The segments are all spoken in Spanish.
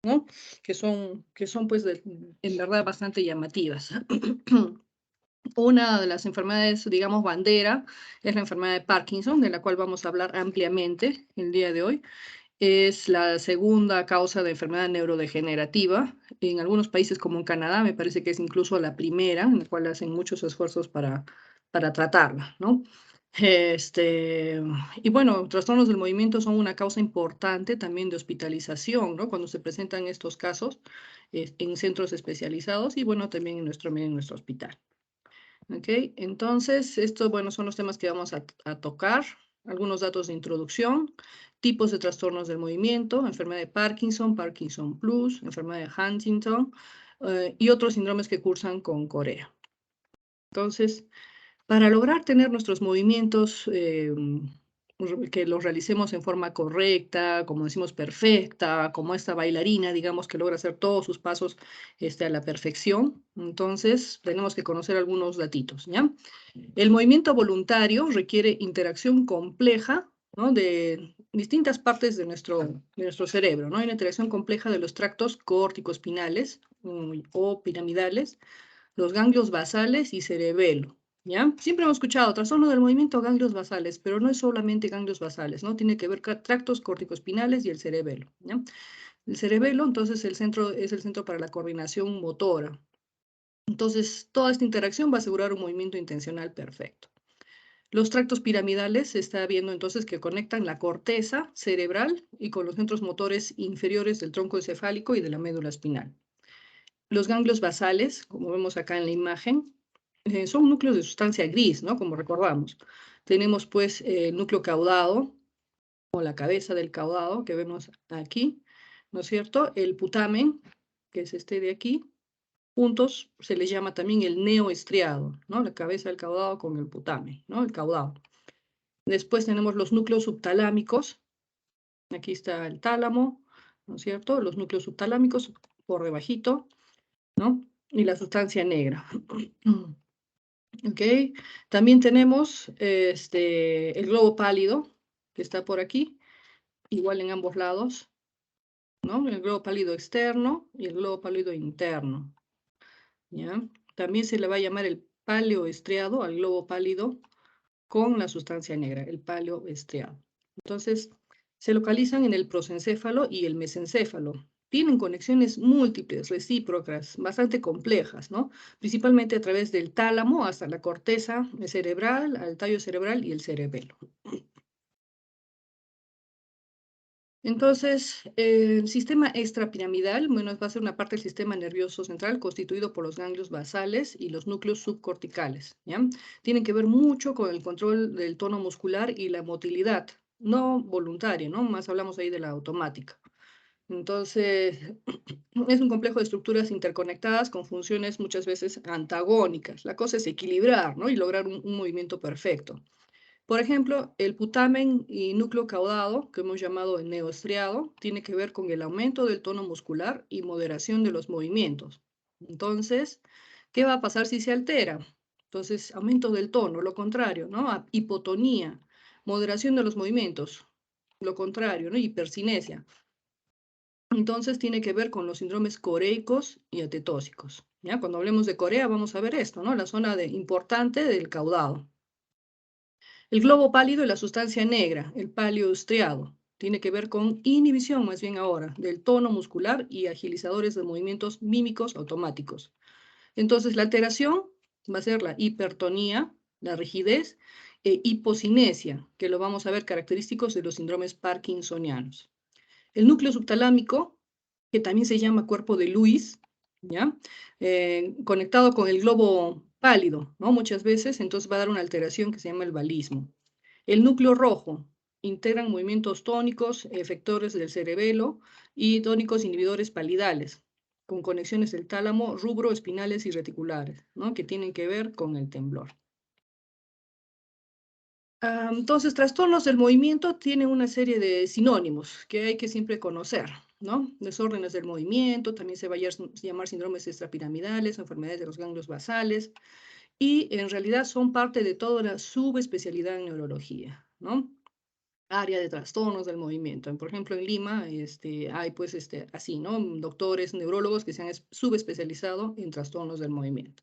¿no? Que son pues, en verdad bastante llamativas. Una de las enfermedades, digamos, bandera, es la enfermedad de Parkinson, de la cual vamos a hablar ampliamente el día de hoy. Es la segunda causa de enfermedad neurodegenerativa. En algunos países, como en Canadá, me parece que es incluso la primera, en la cual hacen muchos esfuerzos para tratarla, ¿no? Este, y bueno, trastornos del movimiento son una causa importante también de hospitalización, ¿no? Cuando se presentan estos casos en centros especializados y bueno, también en nuestro hospital. ¿Ok? Entonces, estos, bueno, son los temas que vamos a tocar. Algunos datos de introducción, tipos de trastornos del movimiento, enfermedad de Parkinson, Parkinson Plus, enfermedad de Huntington y otros síndromes que cursan con Corea. Entonces, para lograr tener nuestros movimientos, que los realicemos en forma correcta, como decimos, perfecta, como esta bailarina, digamos, que logra hacer todos sus pasos a la perfección, entonces tenemos que conocer algunos datitos, ¿ya? El movimiento voluntario requiere interacción compleja, ¿no? De distintas partes de nuestro cerebro, ¿no? Hay una interacción compleja de los tractos córtico-espinales o piramidales, los ganglios basales y cerebelo, ¿ya? Siempre hemos escuchado trastorno del movimiento, ganglios basales, pero no es solamente ganglios basales, ¿no? Tiene que ver con tractos corticoespinales y el cerebelo, ¿ya? El cerebelo, entonces, es el centro para la coordinación motora. Entonces, toda esta interacción va a asegurar un movimiento intencional perfecto. Los tractos piramidales se está viendo entonces que conectan la corteza cerebral y con los centros motores inferiores del tronco encefálico y de la médula espinal. Los ganglios basales, como vemos acá en la imagen, son núcleos de sustancia gris, ¿no? Como recordamos. Tenemos pues el núcleo caudado, o la cabeza del caudado, que vemos aquí, ¿no es cierto? El putamen, que es este de aquí, juntos se les llama también el neoestriado, ¿no? La cabeza del caudado con el putamen, ¿no? El caudado. Después tenemos los núcleos subtalámicos, aquí está el tálamo, ¿no es cierto? Los núcleos subtalámicos por debajito, ¿no? Y la sustancia negra. ¿Ok? También tenemos el globo pálido, que está por aquí, igual en ambos lados, ¿no? El globo pálido externo y el globo pálido interno, ¿ya? También se le va a llamar el paleoestriado al globo pálido con la sustancia negra, el paleoestriado. Entonces, se localizan en el prosencéfalo y el mesencéfalo. Tienen conexiones múltiples, recíprocas, bastante complejas, ¿no? Principalmente a través del tálamo hasta la corteza cerebral, al tallo cerebral y el cerebelo. Entonces, el sistema extrapiramidal, bueno, va a ser una parte del sistema nervioso central constituido por los ganglios basales y los núcleos subcorticales, ¿ya? Tienen que ver mucho con el control del tono muscular y la motilidad, no voluntaria, ¿no? Más hablamos ahí de la automática. Entonces, es un complejo de estructuras interconectadas con funciones muchas veces antagónicas. La cosa es equilibrar, ¿no? Y lograr un movimiento perfecto. Por ejemplo, el putamen y núcleo caudado, que hemos llamado el neoestriado, tiene que ver con el aumento del tono muscular y moderación de los movimientos. Entonces, ¿qué va a pasar si se altera? Entonces, aumento del tono, lo contrario, ¿no? Hipotonía, moderación de los movimientos, lo contrario, ¿no? Hipercinesia. Entonces, tiene que ver con los síndromes coreicos y atetósicos. ¿Ya? Cuando hablemos de Corea, vamos a ver esto, ¿no? La zona importante del caudado. El globo pálido y la sustancia negra, el paleoestriado, tiene que ver con inhibición, más bien ahora, del tono muscular y agilizadores de movimientos mímicos automáticos. Entonces, la alteración va a ser la hipertonía, la rigidez e hipocinesia, que lo vamos a ver característicos de los síndromes parkinsonianos. El núcleo subtalámico, que también se llama cuerpo de Lewis, ¿ya? Conectado con el globo pálido, ¿no? Muchas veces, entonces va a dar una alteración que se llama el balismo. El núcleo rojo integran movimientos tónicos, efectores del cerebelo y tónicos inhibidores palidales, con conexiones del tálamo, rubro, espinales y reticulares, ¿no? Que tienen que ver con el temblor. Entonces, trastornos del movimiento tienen una serie de sinónimos que hay que siempre conocer, ¿no? Desórdenes del movimiento, también se va a llamar síndromes extrapiramidales, enfermedades de los ganglios basales, y en realidad son parte de toda una subespecialidad en neurología, ¿no? área de trastornos del movimiento. Por ejemplo, en Lima hay pues así, ¿no? Doctores, neurólogos que se han subespecializado en trastornos del movimiento.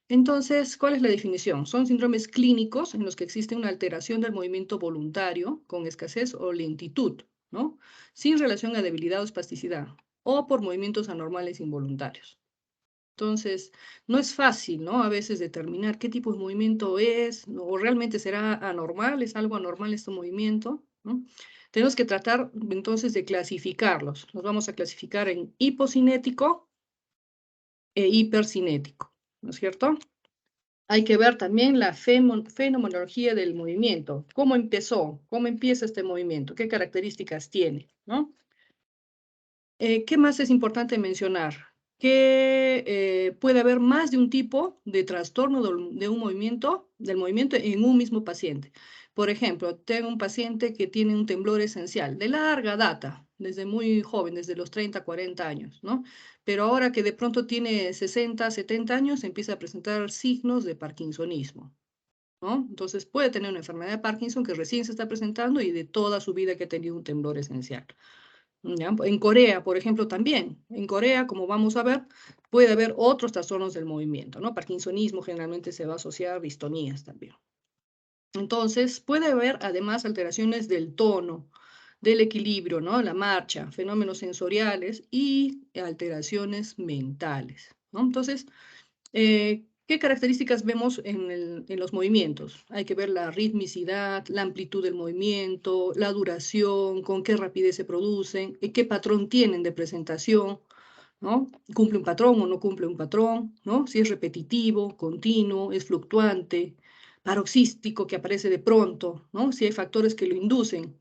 Entonces, ¿cuál es la definición? Son síndromes clínicos en los que existe una alteración del movimiento voluntario con escasez o lentitud, ¿no? Sin relación a debilidad o espasticidad, o por movimientos anormales involuntarios. Entonces, no es fácil, ¿no? A veces determinar qué tipo de movimiento es, ¿no? O realmente será anormal, es algo anormal este movimiento, ¿no? Tenemos que tratar entonces de clasificarlos. Los vamos a clasificar en hipocinético e hipercinético, ¿no es cierto? Hay que ver también la fenomenología del movimiento. ¿Cómo empezó? ¿Cómo empieza este movimiento? ¿Qué características tiene? ¿No? ¿Qué más es importante mencionar? Que puede haber más de un tipo de trastorno de un movimiento, del movimiento en un mismo paciente. Por ejemplo, tengo un paciente que tiene un temblor esencial de larga data, desde muy joven, desde los 30, 40 años, ¿no? Pero ahora que de pronto tiene 60, 70 años, empieza a presentar signos de parkinsonismo, ¿no? Entonces puede tener una enfermedad de Parkinson que recién se está presentando y de toda su vida que ha tenido un temblor esencial. ¿Ya? En Corea, por ejemplo, también. En Corea, como vamos a ver, puede haber otros trastornos del movimiento, ¿no? Parkinsonismo generalmente se va a asociar a distonías también. Entonces, puede haber además alteraciones del tono, del equilibrio, ¿no? La marcha, fenómenos sensoriales y alteraciones mentales, ¿no? Entonces, ¿qué características vemos en los movimientos? Hay que ver la ritmicidad, la amplitud del movimiento, la duración, con qué rapidez se producen, qué patrón tienen de presentación, ¿no? ¿Cumple un patrón o no cumple un patrón? ¿No? Si es repetitivo, continuo, es fluctuante, paroxístico, que aparece de pronto, ¿no? Si hay factores que lo inducen.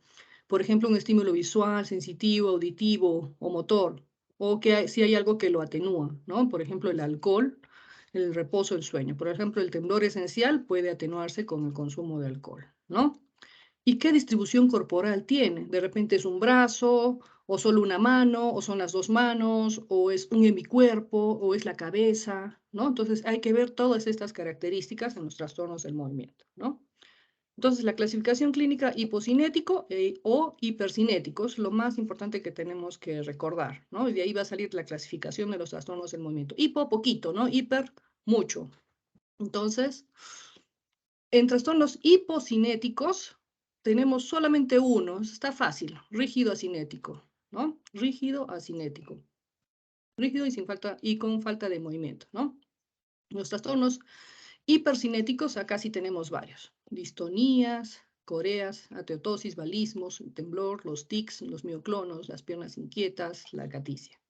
Por ejemplo, un estímulo visual, sensitivo, auditivo o motor, o si hay algo que lo atenúa, ¿no? Por ejemplo, el alcohol, el reposo, el sueño. Por ejemplo, el temblor esencial puede atenuarse con el consumo de alcohol, ¿no? ¿Y qué distribución corporal tiene? De repente es un brazo, o solo una mano, o son las dos manos, o es un hemicuerpo, o es la cabeza, ¿no? Entonces hay que ver todas estas características en los trastornos del movimiento, ¿no? Entonces la clasificación clínica hipocinético o hipercinético es lo más importante que tenemos que recordar, ¿no? Y de ahí va a salir la clasificación de los trastornos del movimiento. Hipo, poquito, ¿no? Hiper, mucho. Entonces, en trastornos hipocinéticos tenemos solamente uno, está fácil, rígido asinético, ¿no? Rígido asinético. Rígido y, con falta de movimiento, ¿no? Los trastornos hipercinéticos, acá sí tenemos varios. Distonías, coreas, ateotosis, balismos, temblor, los tics, los mioclonos, las piernas inquietas, la acaticia.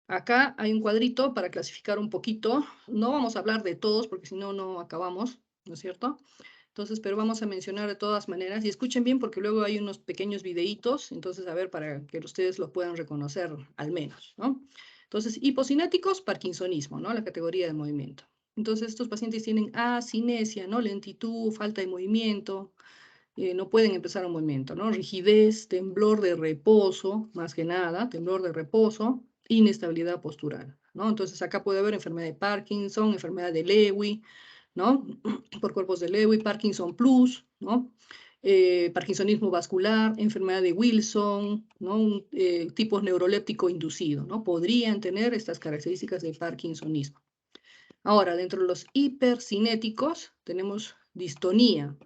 Acá hay un cuadrito para clasificar un poquito. No vamos a hablar de todos porque si no, no acabamos, ¿no es cierto? Entonces, pero vamos a mencionar de todas maneras, y escuchen bien porque luego hay unos pequeños videitos, entonces a ver para que ustedes lo puedan reconocer al menos, ¿no? Entonces, hipocinéticos, parkinsonismo, ¿no? La categoría de movimiento. Entonces, estos pacientes tienen asinesia, ¿no? Lentitud, falta de movimiento, no pueden empezar un movimiento, ¿no? Rigidez, temblor de reposo, más que nada, temblor de reposo, inestabilidad postural, ¿no? Entonces, acá puede haber enfermedad de Parkinson, enfermedad de Lewy, ¿no? Por cuerpos de Lewy, Parkinson Plus, ¿no? Parkinsonismo vascular, enfermedad de Wilson, ¿no? Tipo neuroléptico inducido, ¿no? Podrían tener estas características de Parkinsonismo. Ahora, dentro de los hipercinéticos tenemos distonía.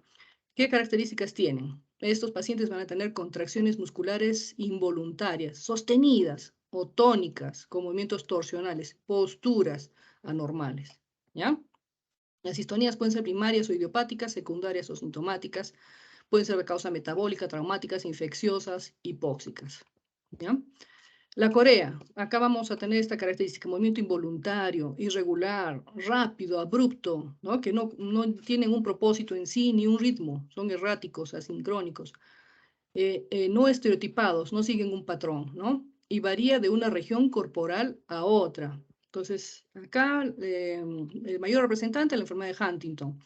¿Qué características tienen? Estos pacientes van a tener contracciones musculares involuntarias, sostenidas o tónicas, con movimientos torsionales, posturas anormales, ¿ya? Las distonías pueden ser primarias o idiopáticas, secundarias o sintomáticas, pueden ser de causa metabólica, traumáticas, infecciosas, hipóxicas, ¿ya? La corea, acá vamos a tener esta característica, movimiento involuntario, irregular, rápido, abrupto, ¿no? Que no tienen un propósito en sí ni un ritmo, son erráticos, asincrónicos, no estereotipados, no siguen un patrón, ¿no? Y varía de una región corporal a otra. Entonces, acá el mayor representante es la enfermedad de Huntington,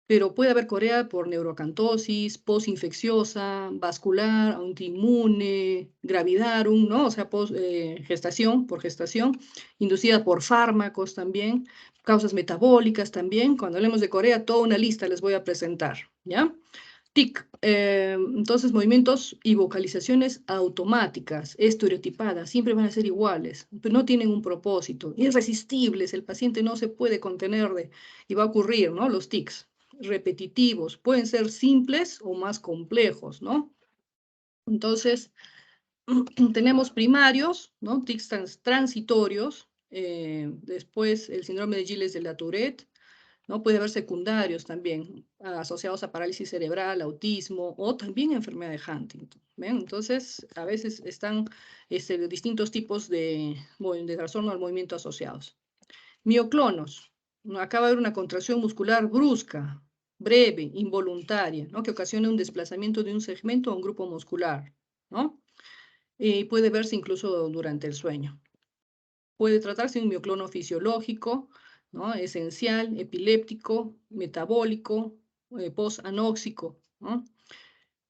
pero puede haber corea por neuroacantosis, posinfecciosa, vascular, autoinmune, gravidarum, ¿no? O sea, gestación, por gestación, inducida por fármacos también, causas metabólicas también. Cuando hablemos de corea, toda una lista les voy a presentar, ¿ya? TIC, entonces movimientos y vocalizaciones automáticas, estereotipadas, siempre van a ser iguales, pero no tienen un propósito, irresistibles, el paciente no se puede contener y va a ocurrir, ¿no? Los tics repetitivos, pueden ser simples o más complejos, ¿no? Entonces, tenemos primarios, ¿no? Tics transitorios, después el síndrome de Gilles de la Tourette, ¿no? Puede haber secundarios también, asociados a parálisis cerebral, autismo o también enfermedad de Huntington. ¿Ven? Entonces, a veces están distintos tipos de trastorno al movimiento asociados. Mioclonos. Acá va a haber una contracción muscular brusca, breve, involuntaria, ¿no? Que ocasiona un desplazamiento de un segmento a un grupo muscular, ¿no? Y puede verse incluso durante el sueño. Puede tratarse de un mioclono fisiológico, ¿no? Esencial, epiléptico, metabólico, posanóxico, ¿no?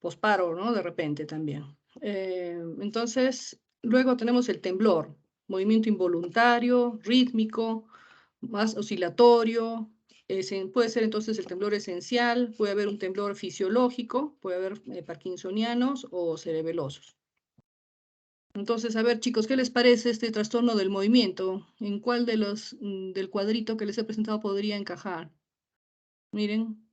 Posparo, ¿no? De repente también. Entonces, luego tenemos el temblor, movimiento involuntario, rítmico, más oscilatorio. Puede ser entonces el temblor esencial, puede haber un temblor fisiológico, puede haber parkinsonianos o cerebelosos. Entonces, a ver, chicos, ¿qué les parece este trastorno del movimiento? ¿En cuál de los del cuadrito que les he presentado podría encajar? Miren,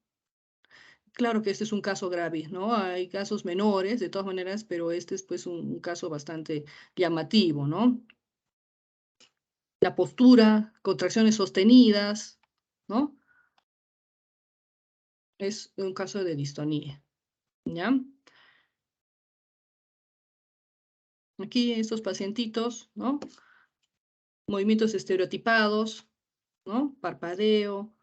claro que este es un caso grave, ¿no? Hay casos menores, de todas maneras, pero este es pues un caso bastante llamativo, ¿no? La postura, contracciones sostenidas, ¿no? Es un caso de distonía, ¿ya? Aquí estos pacientitos, ¿no? Movimientos estereotipados, ¿no? Parpadeo,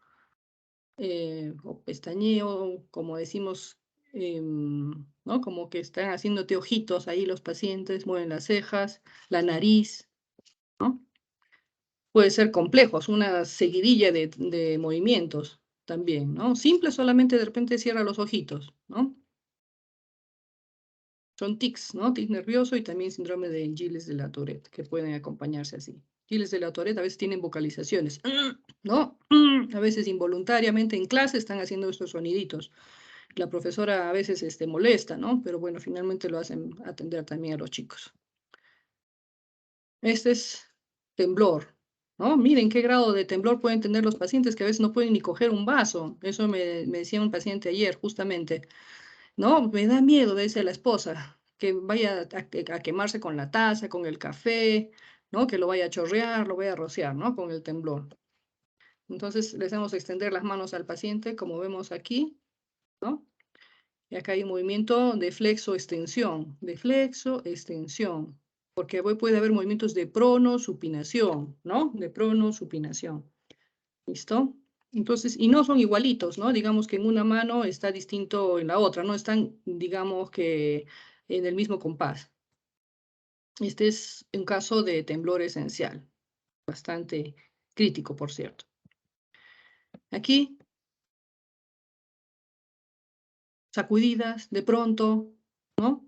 o pestañeo, como decimos, ¿no? Como que están haciéndote ojitos ahí los pacientes, mueven las cejas, la nariz, ¿no? Puede ser complejos, una seguidilla de movimientos también, ¿no? Simple, solamente de repente cierra los ojitos, ¿no? Son tics, ¿no? Tic nervioso y también síndrome de Gilles de la Tourette, que pueden acompañarse así. Gilles de la Tourette a veces tienen vocalizaciones, ¿no? A veces involuntariamente en clase están haciendo estos soniditos. La profesora a veces molesta, ¿no? Pero bueno, finalmente lo hacen atender también a los chicos. Este es temblor, ¿no? Miren qué grado de temblor pueden tener los pacientes que a veces no pueden ni coger un vaso. Eso me decía un paciente ayer, justamente. No, me da miedo, dice la esposa, que vaya a quemarse con la taza, con el café, ¿no? Que lo vaya a chorrear, lo vaya a rociar, ¿no? Con el temblor. Entonces, les vamos a extender las manos al paciente, como vemos aquí, ¿no? Y acá hay un movimiento de flexo-extensión, porque puede haber movimientos de pronosupinación, ¿no? De pronosupinación, ¿listo? Entonces, y no son igualitos, ¿no? Digamos que en una mano está distinto en la otra, no están, digamos que en el mismo compás. Este es un caso de temblor esencial, bastante crítico, por cierto. Aquí, sacudidas de pronto, ¿no?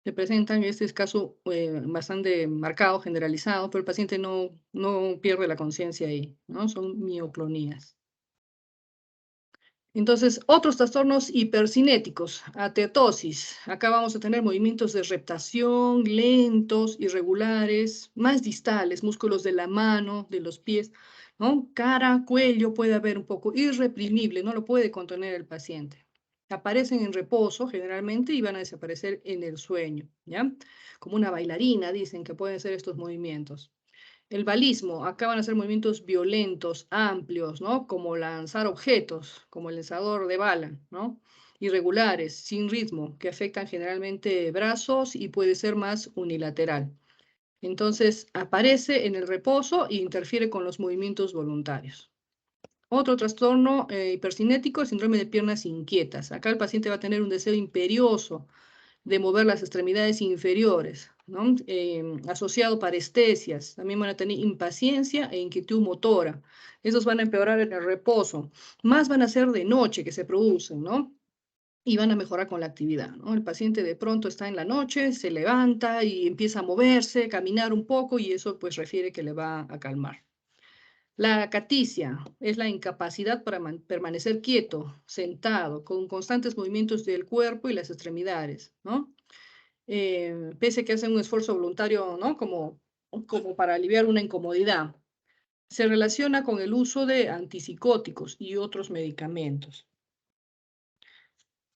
Se presentan, este es caso bastante marcado, generalizado, pero el paciente no pierde la conciencia ahí, ¿no? Son mioclonías. Entonces, otros trastornos hipercinéticos, ateatosis. Acá vamos a tener movimientos de reptación lentos, irregulares, más distales, músculos de la mano, de los pies, ¿no? Cara, cuello, puede haber un poco irreprimible, no lo puede contener el paciente. Aparecen en reposo generalmente y van a desaparecer en el sueño, ¿ya? Como una bailarina, dicen que pueden ser estos movimientos. El balismo, acá van a ser movimientos violentos, amplios, ¿no? Como lanzar objetos, como el lanzador de bala, ¿no? Irregulares, sin ritmo, que afectan generalmente brazos y puede ser más unilateral. Entonces, aparece en el reposo e interfiere con los movimientos voluntarios. Otro trastorno hipercinético, el síndrome de piernas inquietas. Acá el paciente va a tener un deseo imperioso de mover las extremidades inferiores, ¿no? Asociado a parestesias, también van a tener impaciencia e inquietud motora. Esos van a empeorar en el reposo. Más van a ser de noche que se producen, ¿no? Y van a mejorar con la actividad, ¿no? El paciente de pronto está en la noche, se levanta y empieza a moverse, caminar un poco y eso pues refiere que le va a calmar. La acaticia es la incapacidad para permanecer quieto, sentado, con constantes movimientos del cuerpo y las extremidades, ¿no? Pese a que hacen un esfuerzo voluntario, ¿no? Como para aliviar una incomodidad. Se relaciona con el uso de antipsicóticos y otros medicamentos.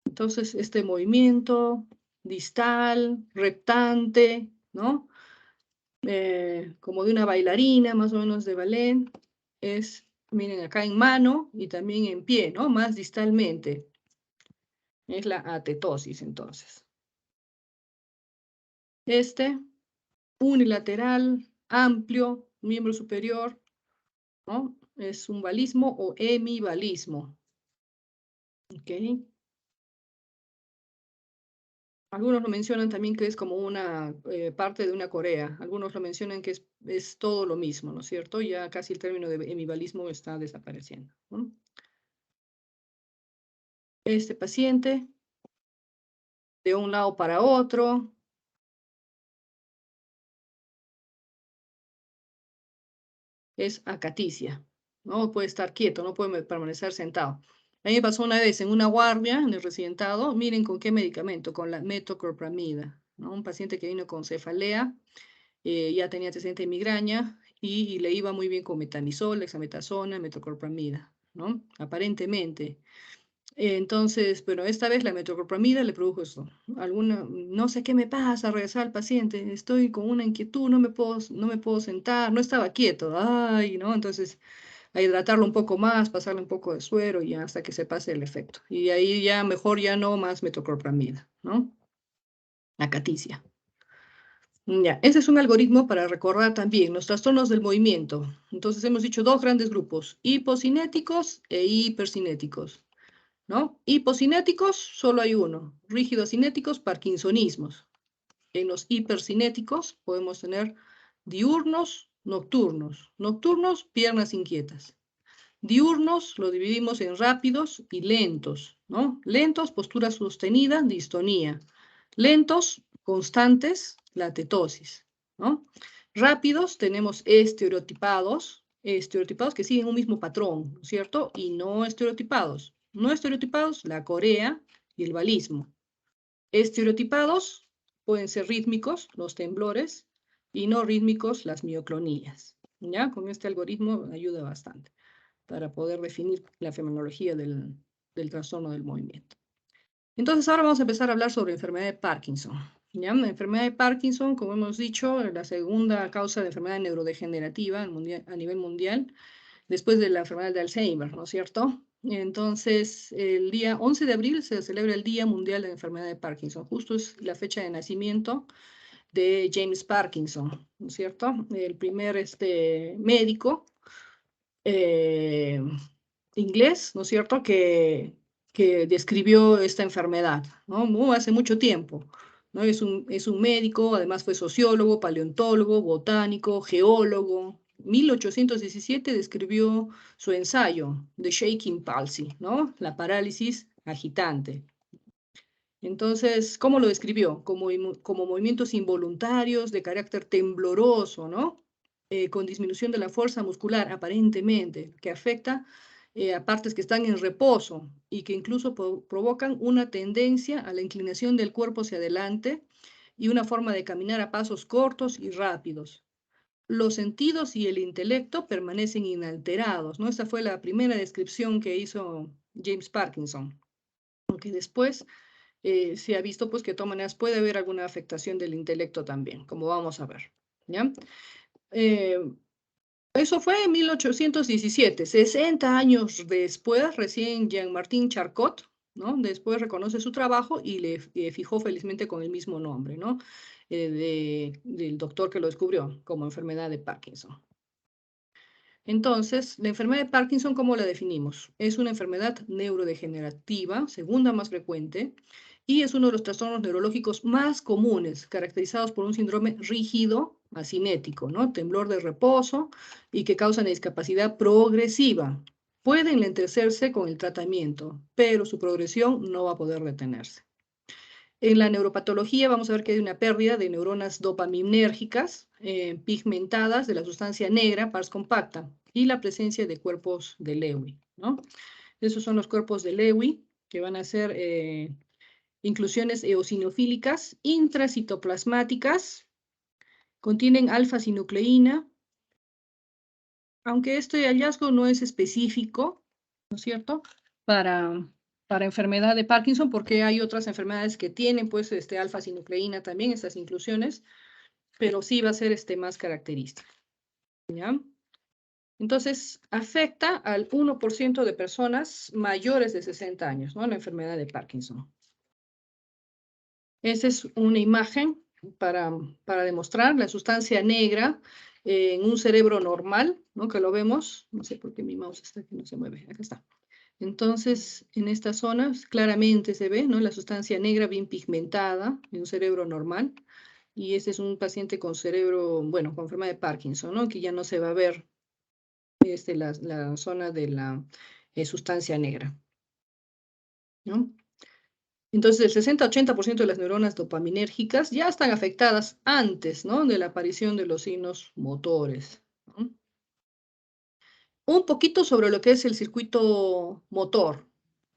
Entonces, este movimiento distal, reptante, ¿no? Como de una bailarina, más o menos de ballet, es, miren, acá en mano y también en pie, ¿no? Más distalmente. Es la atetosis, entonces. Este, unilateral, amplio, miembro superior, ¿no? Es un balismo o hemibalismo. ¿Ok? Algunos lo mencionan también que es como una parte de una Corea. Algunos lo mencionan que es todo lo mismo, ¿no es cierto? Ya casi el término de hemibalismo está desapareciendo, ¿no? Este paciente, de un lado para otro, es acaticia, ¿no? Puede estar quieto, no puede permanecer sentado. A mí me pasó una vez en una guardia, en el residentado, miren con qué medicamento, con la metoclopramida, ¿no? Un paciente que vino con cefalea, ya tenía antecedente de migraña y le iba muy bien con metamizol, dexametasona, metoclopramida, ¿no? Aparentemente. Entonces, pero esta vez la metoclopramida le produjo eso. No sé qué me pasa, regresar al paciente, estoy con una inquietud, no me puedo sentar, no estaba quieto, ay, ¿no? Entonces, a hidratarlo un poco más, pasarle un poco de suero y hasta que se pase el efecto. Y ahí ya mejor ya no más metoclopramida, ¿no? Acaticia. Ya, ese es un algoritmo para recordar también los trastornos del movimiento. Entonces hemos dicho dos grandes grupos, hipocinéticos e hipercinéticos, ¿no? Hipocinéticos, solo hay uno, rígido-cinéticos, parkinsonismos. En los hipercinéticos podemos tener diurnos, nocturnos. Nocturnos, piernas inquietas. Diurnos lo dividimos en rápidos y lentos, ¿no? Lentos, postura sostenida, distonía. Lentos, constantes, la tetosis, ¿no? Rápidos tenemos estereotipados que siguen un mismo patrón, ¿cierto? Y no estereotipados. No estereotipados, la corea y el balismo. Estereotipados pueden ser rítmicos, los temblores, y no rítmicos, las mioclonías. ¿Ya? Con este algoritmo ayuda bastante para poder definir la fenomenología del trastorno del movimiento. Entonces, ahora vamos a empezar a hablar sobre enfermedad de Parkinson. ¿Ya? La enfermedad de Parkinson, como hemos dicho, es la segunda causa de enfermedad neurodegenerativa a nivel mundial, después de la enfermedad de Alzheimer, ¿no es cierto? Entonces, el día 11 de abril se celebra el Día Mundial de la Enfermedad de Parkinson. Justo es la fecha de nacimiento de James Parkinson, ¿no es cierto? El primer médico eh, inglés, ¿no es cierto?, que describió esta enfermedad, ¿no? Hace mucho tiempo, ¿no? Es un médico, además fue sociólogo, paleontólogo, botánico, geólogo. 1817 describió su ensayo, The Shaking Palsy, ¿no? La parálisis agitante. Entonces, ¿cómo lo describió? Como movimientos involuntarios de carácter tembloroso, ¿no? Con disminución de la fuerza muscular, aparentemente, que afecta a partes que están en reposo y que incluso provocan una tendencia a la inclinación del cuerpo hacia adelante y una forma de caminar a pasos cortos y rápidos. Los sentidos y el intelecto permanecen inalterados, ¿no? Esta fue la primera descripción que hizo James Parkinson, aunque después se ha visto pues que de todas maneras puede haber alguna afectación del intelecto también, como vamos a ver, ¿ya? Eh, Eso fue en 1817, 60 años después, recién Jean-Martin Charcot, ¿no? Después reconoce su trabajo y le fijó felizmente con el mismo nombre, ¿no? Del doctor que lo descubrió como enfermedad de Parkinson. Entonces, la enfermedad de Parkinson, ¿cómo la definimos? Es una enfermedad neurodegenerativa, segunda más frecuente, y es uno de los trastornos neurológicos más comunes, caracterizados por un síndrome rígido, asinético, ¿no? Temblor de reposo y que causa una discapacidad progresiva. Puede enlentecerse con el tratamiento, pero su progresión no va a poder detenerse. En la neuropatología vamos a ver que hay una pérdida de neuronas dopaminérgicas pigmentadas de la sustancia negra, pars compacta, y la presencia de cuerpos de Lewy, ¿no? Esos son los cuerpos de Lewy, que van a ser inclusiones eosinofílicas intracitoplasmáticas, contienen alfa-sinucleína, aunque este hallazgo no es específico, ¿no es cierto?, para enfermedad de Parkinson, porque hay otras enfermedades que tienen, pues, alfa-sinucleína también, estas inclusiones, pero sí va a ser más característica, ¿ya? Entonces, afecta al 1% de personas mayores de 60 años, ¿no?, la enfermedad de Parkinson. Esa es una imagen para demostrar la sustancia negra en un cerebro normal, ¿no?, que lo vemos. No sé por qué mi mouse está aquí, no se mueve. Acá está. Entonces, en estas zonas claramente se ve, ¿no?, la sustancia negra bien pigmentada en un cerebro normal. Y este es un paciente con cerebro, bueno, con enfermedad de Parkinson, ¿no?, que ya no se va a ver la zona de la sustancia negra, ¿no? Entonces, el 60-80% de las neuronas dopaminérgicas ya están afectadas antes, ¿no?, de la aparición de los signos motores, ¿no? Un poquito sobre lo que es el circuito motor,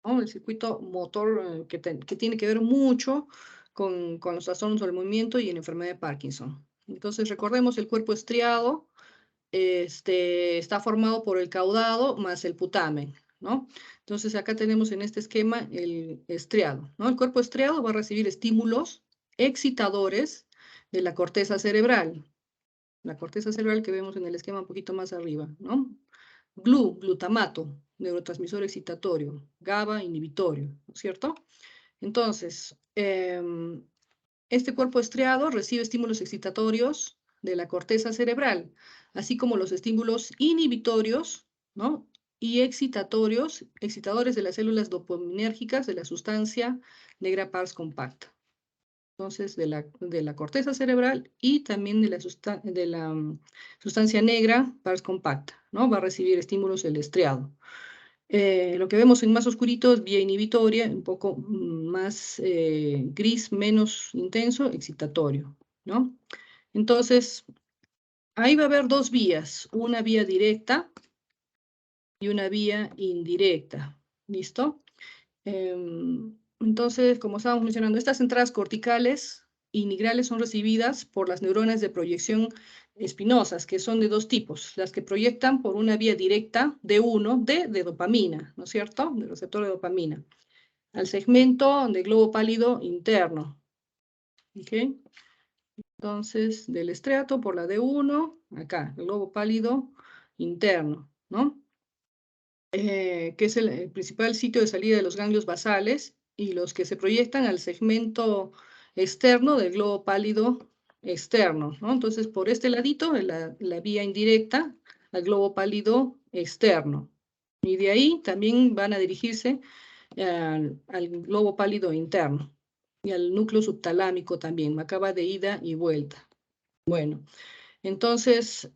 ¿no? El circuito motor que tiene que ver mucho con los trastornos del movimiento y en la enfermedad de Parkinson. Entonces, recordemos el cuerpo estriado, está formado por el caudado más el putamen, ¿no? Entonces, acá tenemos en este esquema el estriado, ¿no? El cuerpo estriado va a recibir estímulos excitadores de la corteza cerebral. La corteza cerebral que vemos en el esquema un poquito más arriba, ¿no? Glutamato, neurotransmisor excitatorio, GABA, inhibitorio, ¿no es cierto? Entonces, este cuerpo estriado recibe estímulos excitatorios de la corteza cerebral, así como los estímulos inhibitorios, ¿no?, y excitadores de las células dopaminérgicas de la sustancia negra pars compacta. Entonces, de la corteza cerebral y también de la sustancia negra pars compacta, ¿no? Va a recibir estímulos el estriado. Lo que vemos en más oscurito es vía inhibitoria, un poco más gris, menos intenso, excitatorio, ¿no? Entonces, ahí va a haber dos vías, una vía directa y una vía indirecta, ¿listo? Entonces, como estábamos mencionando, estas entradas corticales y nigrales son recibidas por las neuronas de proyección espinosas, que son de dos tipos, las que proyectan por una vía directa de dopamina, ¿no es cierto?, del receptor de dopamina, al segmento de globo pálido interno, ¿ok? Entonces, del estriato por la D1, acá, el globo pálido interno, ¿no? Que es el principal sitio de salida de los ganglios basales y los que se proyectan al segmento externo del globo pálido externo, ¿no? Entonces, por este ladito, la vía indirecta al globo pálido externo. Y de ahí también van a dirigirse al globo pálido interno y al núcleo subtalámico también, acaba de ida y vuelta. Bueno, entonces,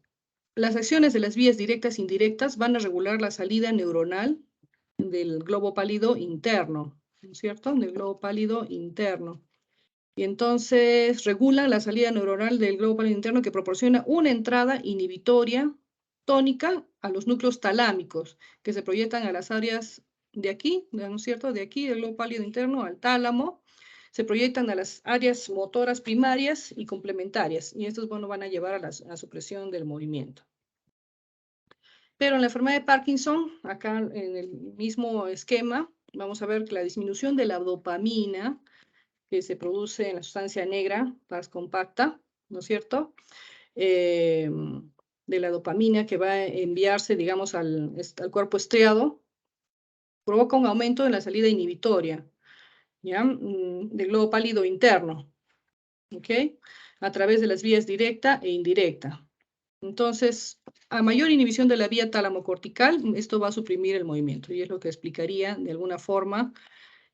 las acciones de las vías directas e indirectas van a regular la salida neuronal del globo pálido interno, ¿no es cierto?, del globo pálido interno. Y entonces regulan la salida neuronal del globo pálido interno que proporciona una entrada inhibitoria tónica a los núcleos talámicos que se proyectan a las áreas de aquí, ¿no es cierto?, de aquí del globo pálido interno al tálamo, se proyectan a las áreas motoras primarias y complementarias, y estos, bueno, van a llevar a la supresión del movimiento. Pero en la enfermedad de Parkinson, acá en el mismo esquema, vamos a ver que la disminución de la dopamina que se produce en la sustancia negra, pars compacta, ¿no es cierto?, de la dopamina que va a enviarse, digamos, al cuerpo estriado, provoca un aumento en la salida inhibitoria, ¿ya?, del globo pálido interno, ¿ok?, a través de las vías directa e indirecta. Entonces, a mayor inhibición de la vía tálamo-cortical, esto va a suprimir el movimiento, y es lo que explicaría de alguna forma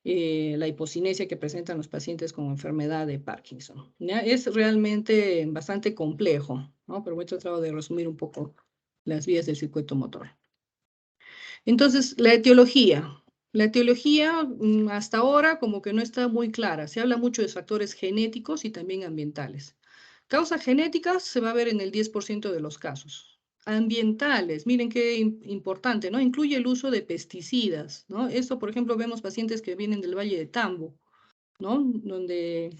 la hipocinesia que presentan los pacientes con enfermedad de Parkinson, ¿ya? Es realmente bastante complejo, ¿no?, pero voy a tratar de resumir un poco las vías del circuito motor. Entonces, la etiología. La etiología hasta ahora como que no está muy clara. Se habla mucho de factores genéticos y también ambientales. Causas genéticas se va a ver en el 10% de los casos. Ambientales, miren qué importante, ¿no? Incluye el uso de pesticidas, ¿no? Esto, por ejemplo, vemos pacientes que vienen del Valle de Tambo, ¿no? Donde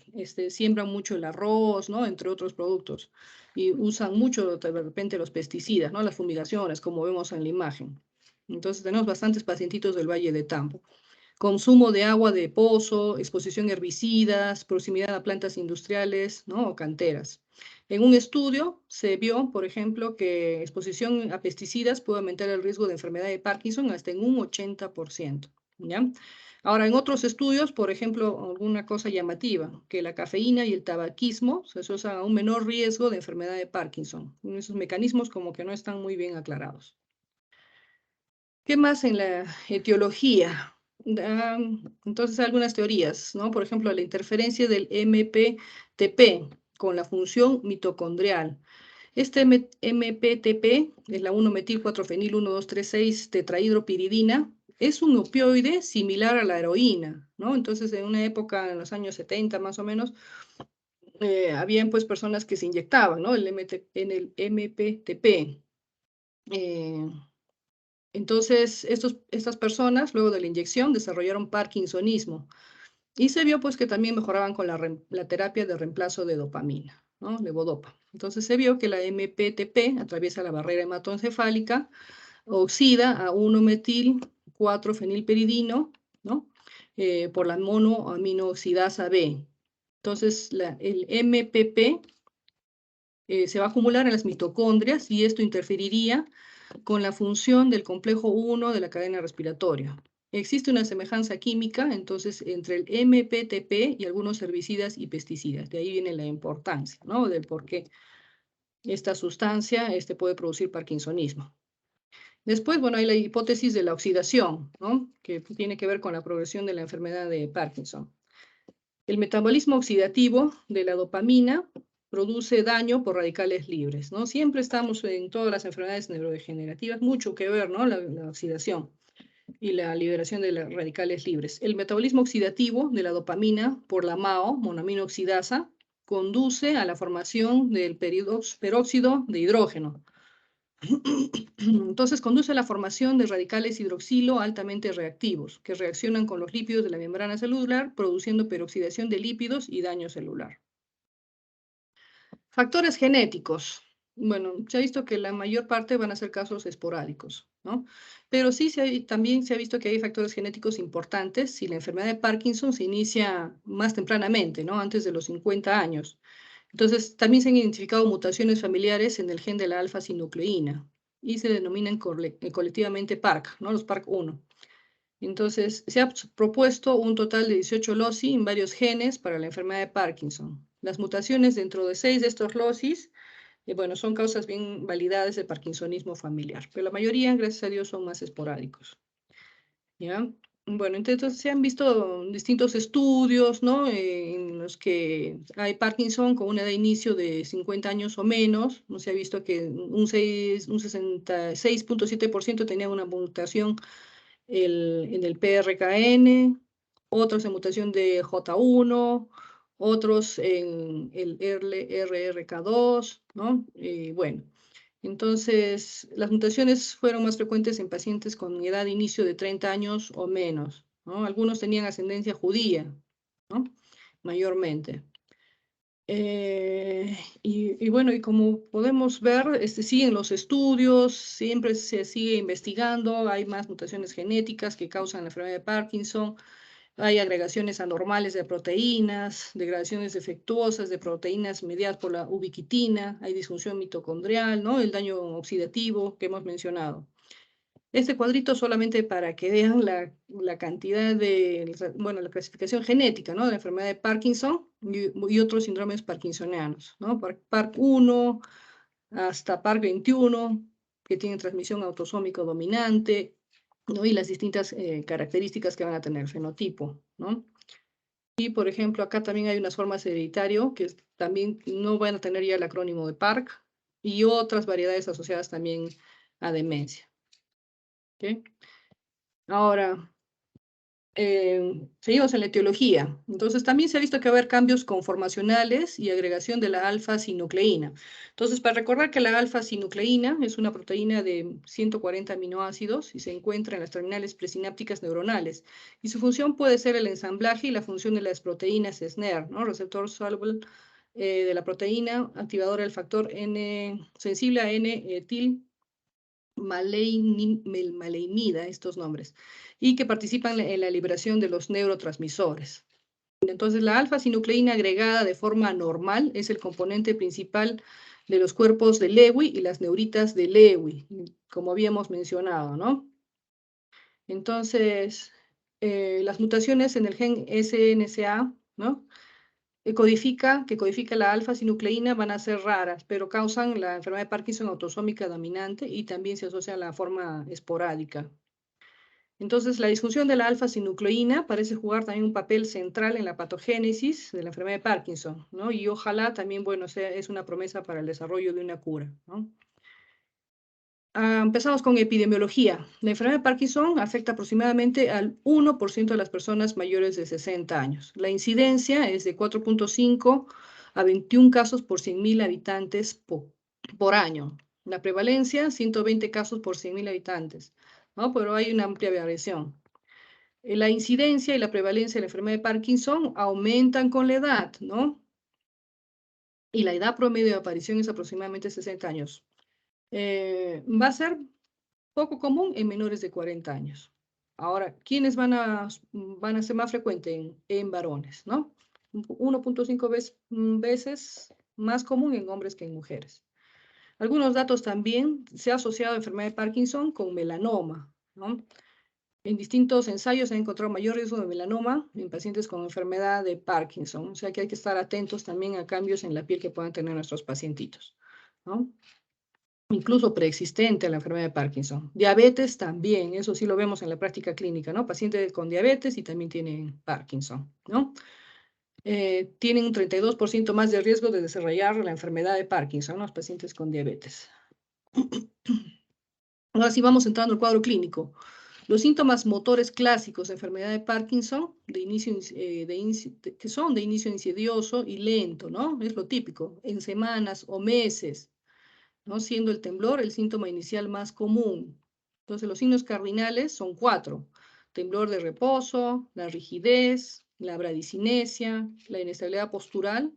siembran mucho el arroz, ¿no? Entre otros productos. Y usan mucho de repente los pesticidas, ¿no? Las fumigaciones, como vemos en la imagen. Entonces tenemos bastantes pacientitos del Valle de Tambo. Consumo de agua de pozo, exposición a herbicidas, proximidad a plantas industriales, ¿no? O canteras. En un estudio se vio, por ejemplo, que exposición a pesticidas puede aumentar el riesgo de enfermedad de Parkinson hasta en un 80%, ¿ya? Ahora, en otros estudios, por ejemplo, alguna cosa llamativa, que la cafeína y el tabaquismo se asocian a un menor riesgo de enfermedad de Parkinson. Esos mecanismos como que no están muy bien aclarados. ¿Qué más en la etiología? Entonces, algunas teorías, ¿no? Por ejemplo, la interferencia del MPTP con la función mitocondrial. Este MPTP es la 1-metil-4-fenil 1,2,3,6 tetrahidropiridina. Es un opioide similar a la heroína, ¿no? Entonces, en una época, en los años 70 más o menos, habían pues personas que se inyectaban, ¿no? En el MPTP. Entonces, estas personas, luego de la inyección, desarrollaron parkinsonismo. Y se vio pues que también mejoraban con la terapia de reemplazo de dopamina, ¿no? Levodopa. Entonces se vio que la MPTP atraviesa la barrera hematoencefálica, oxida a 1-metil-4-fenilperidino, ¿no? Por la monoaminooxidasa B. Entonces el MPP se va a acumular en las mitocondrias y esto interferiría con la función del complejo 1 de la cadena respiratoria. Existe una semejanza química, entonces, entre el MPTP y algunos herbicidas y pesticidas. De ahí viene la importancia, ¿no? Del por qué esta sustancia puede producir parkinsonismo. Después, bueno, hay la hipótesis de la oxidación, ¿no? Que tiene que ver con la progresión de la enfermedad de Parkinson. El metabolismo oxidativo de la dopamina produce daño por radicales libres, ¿no? Siempre estamos en todas las enfermedades neurodegenerativas, mucho que ver, ¿no? La oxidación y la liberación de los radicales libres. El metabolismo oxidativo de la dopamina por la MAO, monoaminoxidasa, conduce a la formación del peróxido de hidrógeno. Entonces conduce a la formación de radicales hidroxilo altamente reactivos, que reaccionan con los lípidos de la membrana celular, produciendo peroxidación de lípidos y daño celular. Factores genéticos. Bueno, se ha visto que la mayor parte van a ser casos esporádicos, ¿no? Pero sí también se ha visto que hay factores genéticos importantes si la enfermedad de Parkinson se inicia más tempranamente, ¿no? Antes de los 50 años. Entonces, también se han identificado mutaciones familiares en el gen de la alfa-sinucleína y se denominan colectivamente PARC, ¿no? Los PARC1. Entonces, se ha propuesto un total de 18 loci en varios genes para la enfermedad de Parkinson. Las mutaciones dentro de 6 de estos locis, bueno, son causas bien validadas de parkinsonismo familiar, pero la mayoría, gracias a Dios, son más esporádicos. ¿Ya? Bueno, entonces se han visto distintos estudios, ¿no? En los que hay Parkinson con una edad de inicio de 50 años o menos, ¿no? Se ha visto que un 66.7% tenía una mutación en el PRKN, otros en mutación de J1, otros en el RRK2, ¿no? Bueno, entonces las mutaciones fueron más frecuentes en pacientes con edad de inicio de 30 años o menos, ¿no? Algunos tenían ascendencia judía, ¿no? Mayormente. Y bueno, y como podemos ver, siguen los estudios, siempre se sigue investigando, hay más mutaciones genéticas que causan la enfermedad de Parkinson, hay agregaciones anormales de proteínas, degradaciones defectuosas de proteínas mediadas por la ubiquitina, hay disfunción mitocondrial, ¿no? El daño oxidativo que hemos mencionado. Este cuadrito solamente para que vean la cantidad de, bueno, la clasificación genética, ¿no? De la enfermedad de Parkinson y otros síndromes parkinsonianos, ¿no? PARC1 hasta PARC21, que tienen transmisión autosómico dominante, ¿no? Y las distintas características que van a tener, fenotipo, ¿no? Y, por ejemplo, acá también hay unas formas hereditario que también no van a tener ya el acrónimo de PARC y otras variedades asociadas también a demencia. ¿Okay? Ahora, seguimos en la etiología. Entonces, también se ha visto que va a haber cambios conformacionales y agregación de la alfa-sinucleína. Entonces, para recordar que la alfa-sinucleína es una proteína de 140 aminoácidos y se encuentra en las terminales presinápticas neuronales. Y su función puede ser el ensamblaje y la función de las proteínas SNER, ¿no? Receptor soluble de la proteína, activador del factor N, sensible a N-etil maleimida, estos nombres, y que participan en la liberación de los neurotransmisores. Entonces, la alfa-sinucleína agregada de forma normal es el componente principal de los cuerpos de Lewy y las neuritas de Lewy, como habíamos mencionado, ¿no? Entonces, las mutaciones en el gen SNCA, ¿no? Que codifica la alfa-sinucleína van a ser raras, pero causan la enfermedad de Parkinson autosómica dominante y también se asocia a la forma esporádica. Entonces, la disfunción de la alfa-sinucleína parece jugar también un papel central en la patogénesis de la enfermedad de Parkinson, ¿no? Y ojalá también, bueno, es una promesa para el desarrollo de una cura, ¿no? Empezamos con epidemiología. La enfermedad de Parkinson afecta aproximadamente al 1% de las personas mayores de 60 años. La incidencia es de 4.5 a 21 casos por 100.000 habitantes por año. La prevalencia, 120 casos por 100.000 habitantes, ¿no? Pero hay una amplia variación. La incidencia y la prevalencia de la enfermedad de Parkinson aumentan con la edad, ¿no? Y la edad promedio de aparición es aproximadamente 60 años. Va a ser poco común en menores de 40 años. Ahora, ¿quiénes van a ser más frecuentes en varones, ¿no? 1.5 veces más común en hombres que en mujeres. Algunos datos también se ha asociado a enfermedad de Parkinson con melanoma, ¿no? En distintos ensayos se ha encontrado mayor riesgo de melanoma en pacientes con enfermedad de Parkinson, o sea que hay que estar atentos también a cambios en la piel que puedan tener nuestros pacientitos, ¿no? Incluso preexistente a la enfermedad de Parkinson. Diabetes también, eso sí lo vemos en la práctica clínica, ¿no? Pacientes con diabetes y también tienen Parkinson, ¿no? Tienen un 32% más de riesgo de desarrollar la enfermedad de Parkinson, los pacientes con diabetes. Ahora sí vamos entrando al cuadro clínico. Los síntomas motores clásicos de enfermedad de Parkinson, que son de inicio insidioso y lento, ¿no? Es lo típico, en semanas o meses, ¿no? Siendo el temblor el síntoma inicial más común. Entonces, los signos cardinales son 4. Temblor de reposo, la rigidez, la bradicinesia, la inestabilidad postural.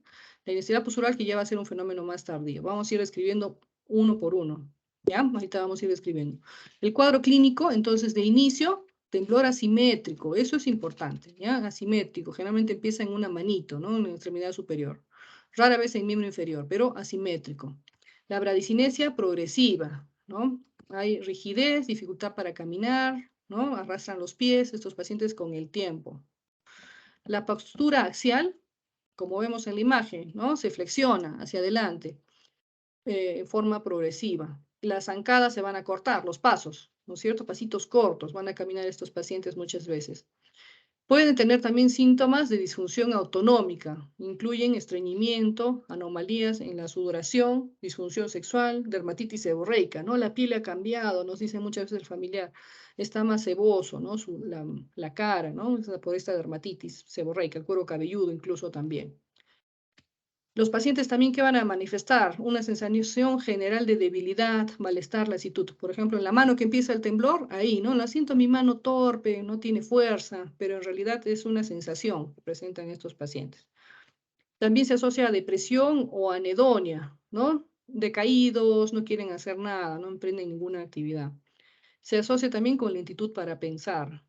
La inestabilidad postural que ya va a ser un fenómeno más tardío. Vamos a ir escribiendo uno por uno. ¿Ya? Ahorita vamos a ir escribiendo. El cuadro clínico, entonces, de inicio, temblor asimétrico. Eso es importante, ¿ya? Asimétrico. Generalmente empieza en una manito, ¿no? En la extremidad superior. Rara vez en miembro inferior, pero asimétrico. La bradicinesia progresiva, ¿no? Hay rigidez, dificultad para caminar, ¿no? Arrastran los pies estos pacientes con el tiempo. La postura axial, como vemos en la imagen, ¿no? Se flexiona hacia adelante en forma progresiva. Las zancadas se van a cortar, los pasos, ¿no es cierto? Pasitos cortos van a caminar estos pacientes muchas veces. Pueden tener también síntomas de disfunción autonómica. Incluyen estreñimiento, anomalías en la sudoración, disfunción sexual, dermatitis seborreica, ¿no? La piel ha cambiado, nos dice muchas veces el familiar, está más seboso, ¿no? La cara, ¿no? Por esta dermatitis seborreica, el cuero cabelludo incluso también. Los pacientes también que van a manifestar una sensación general de debilidad, malestar, lasitud. Por ejemplo, en la mano que empieza el temblor, ahí, ¿no? La siento mi mano torpe, no tiene fuerza, pero en realidad es una sensación que presentan estos pacientes. También se asocia a depresión o anedonia, ¿no? Decaídos, no quieren hacer nada, no emprenden ninguna actividad. Se asocia también con lentitud para pensar,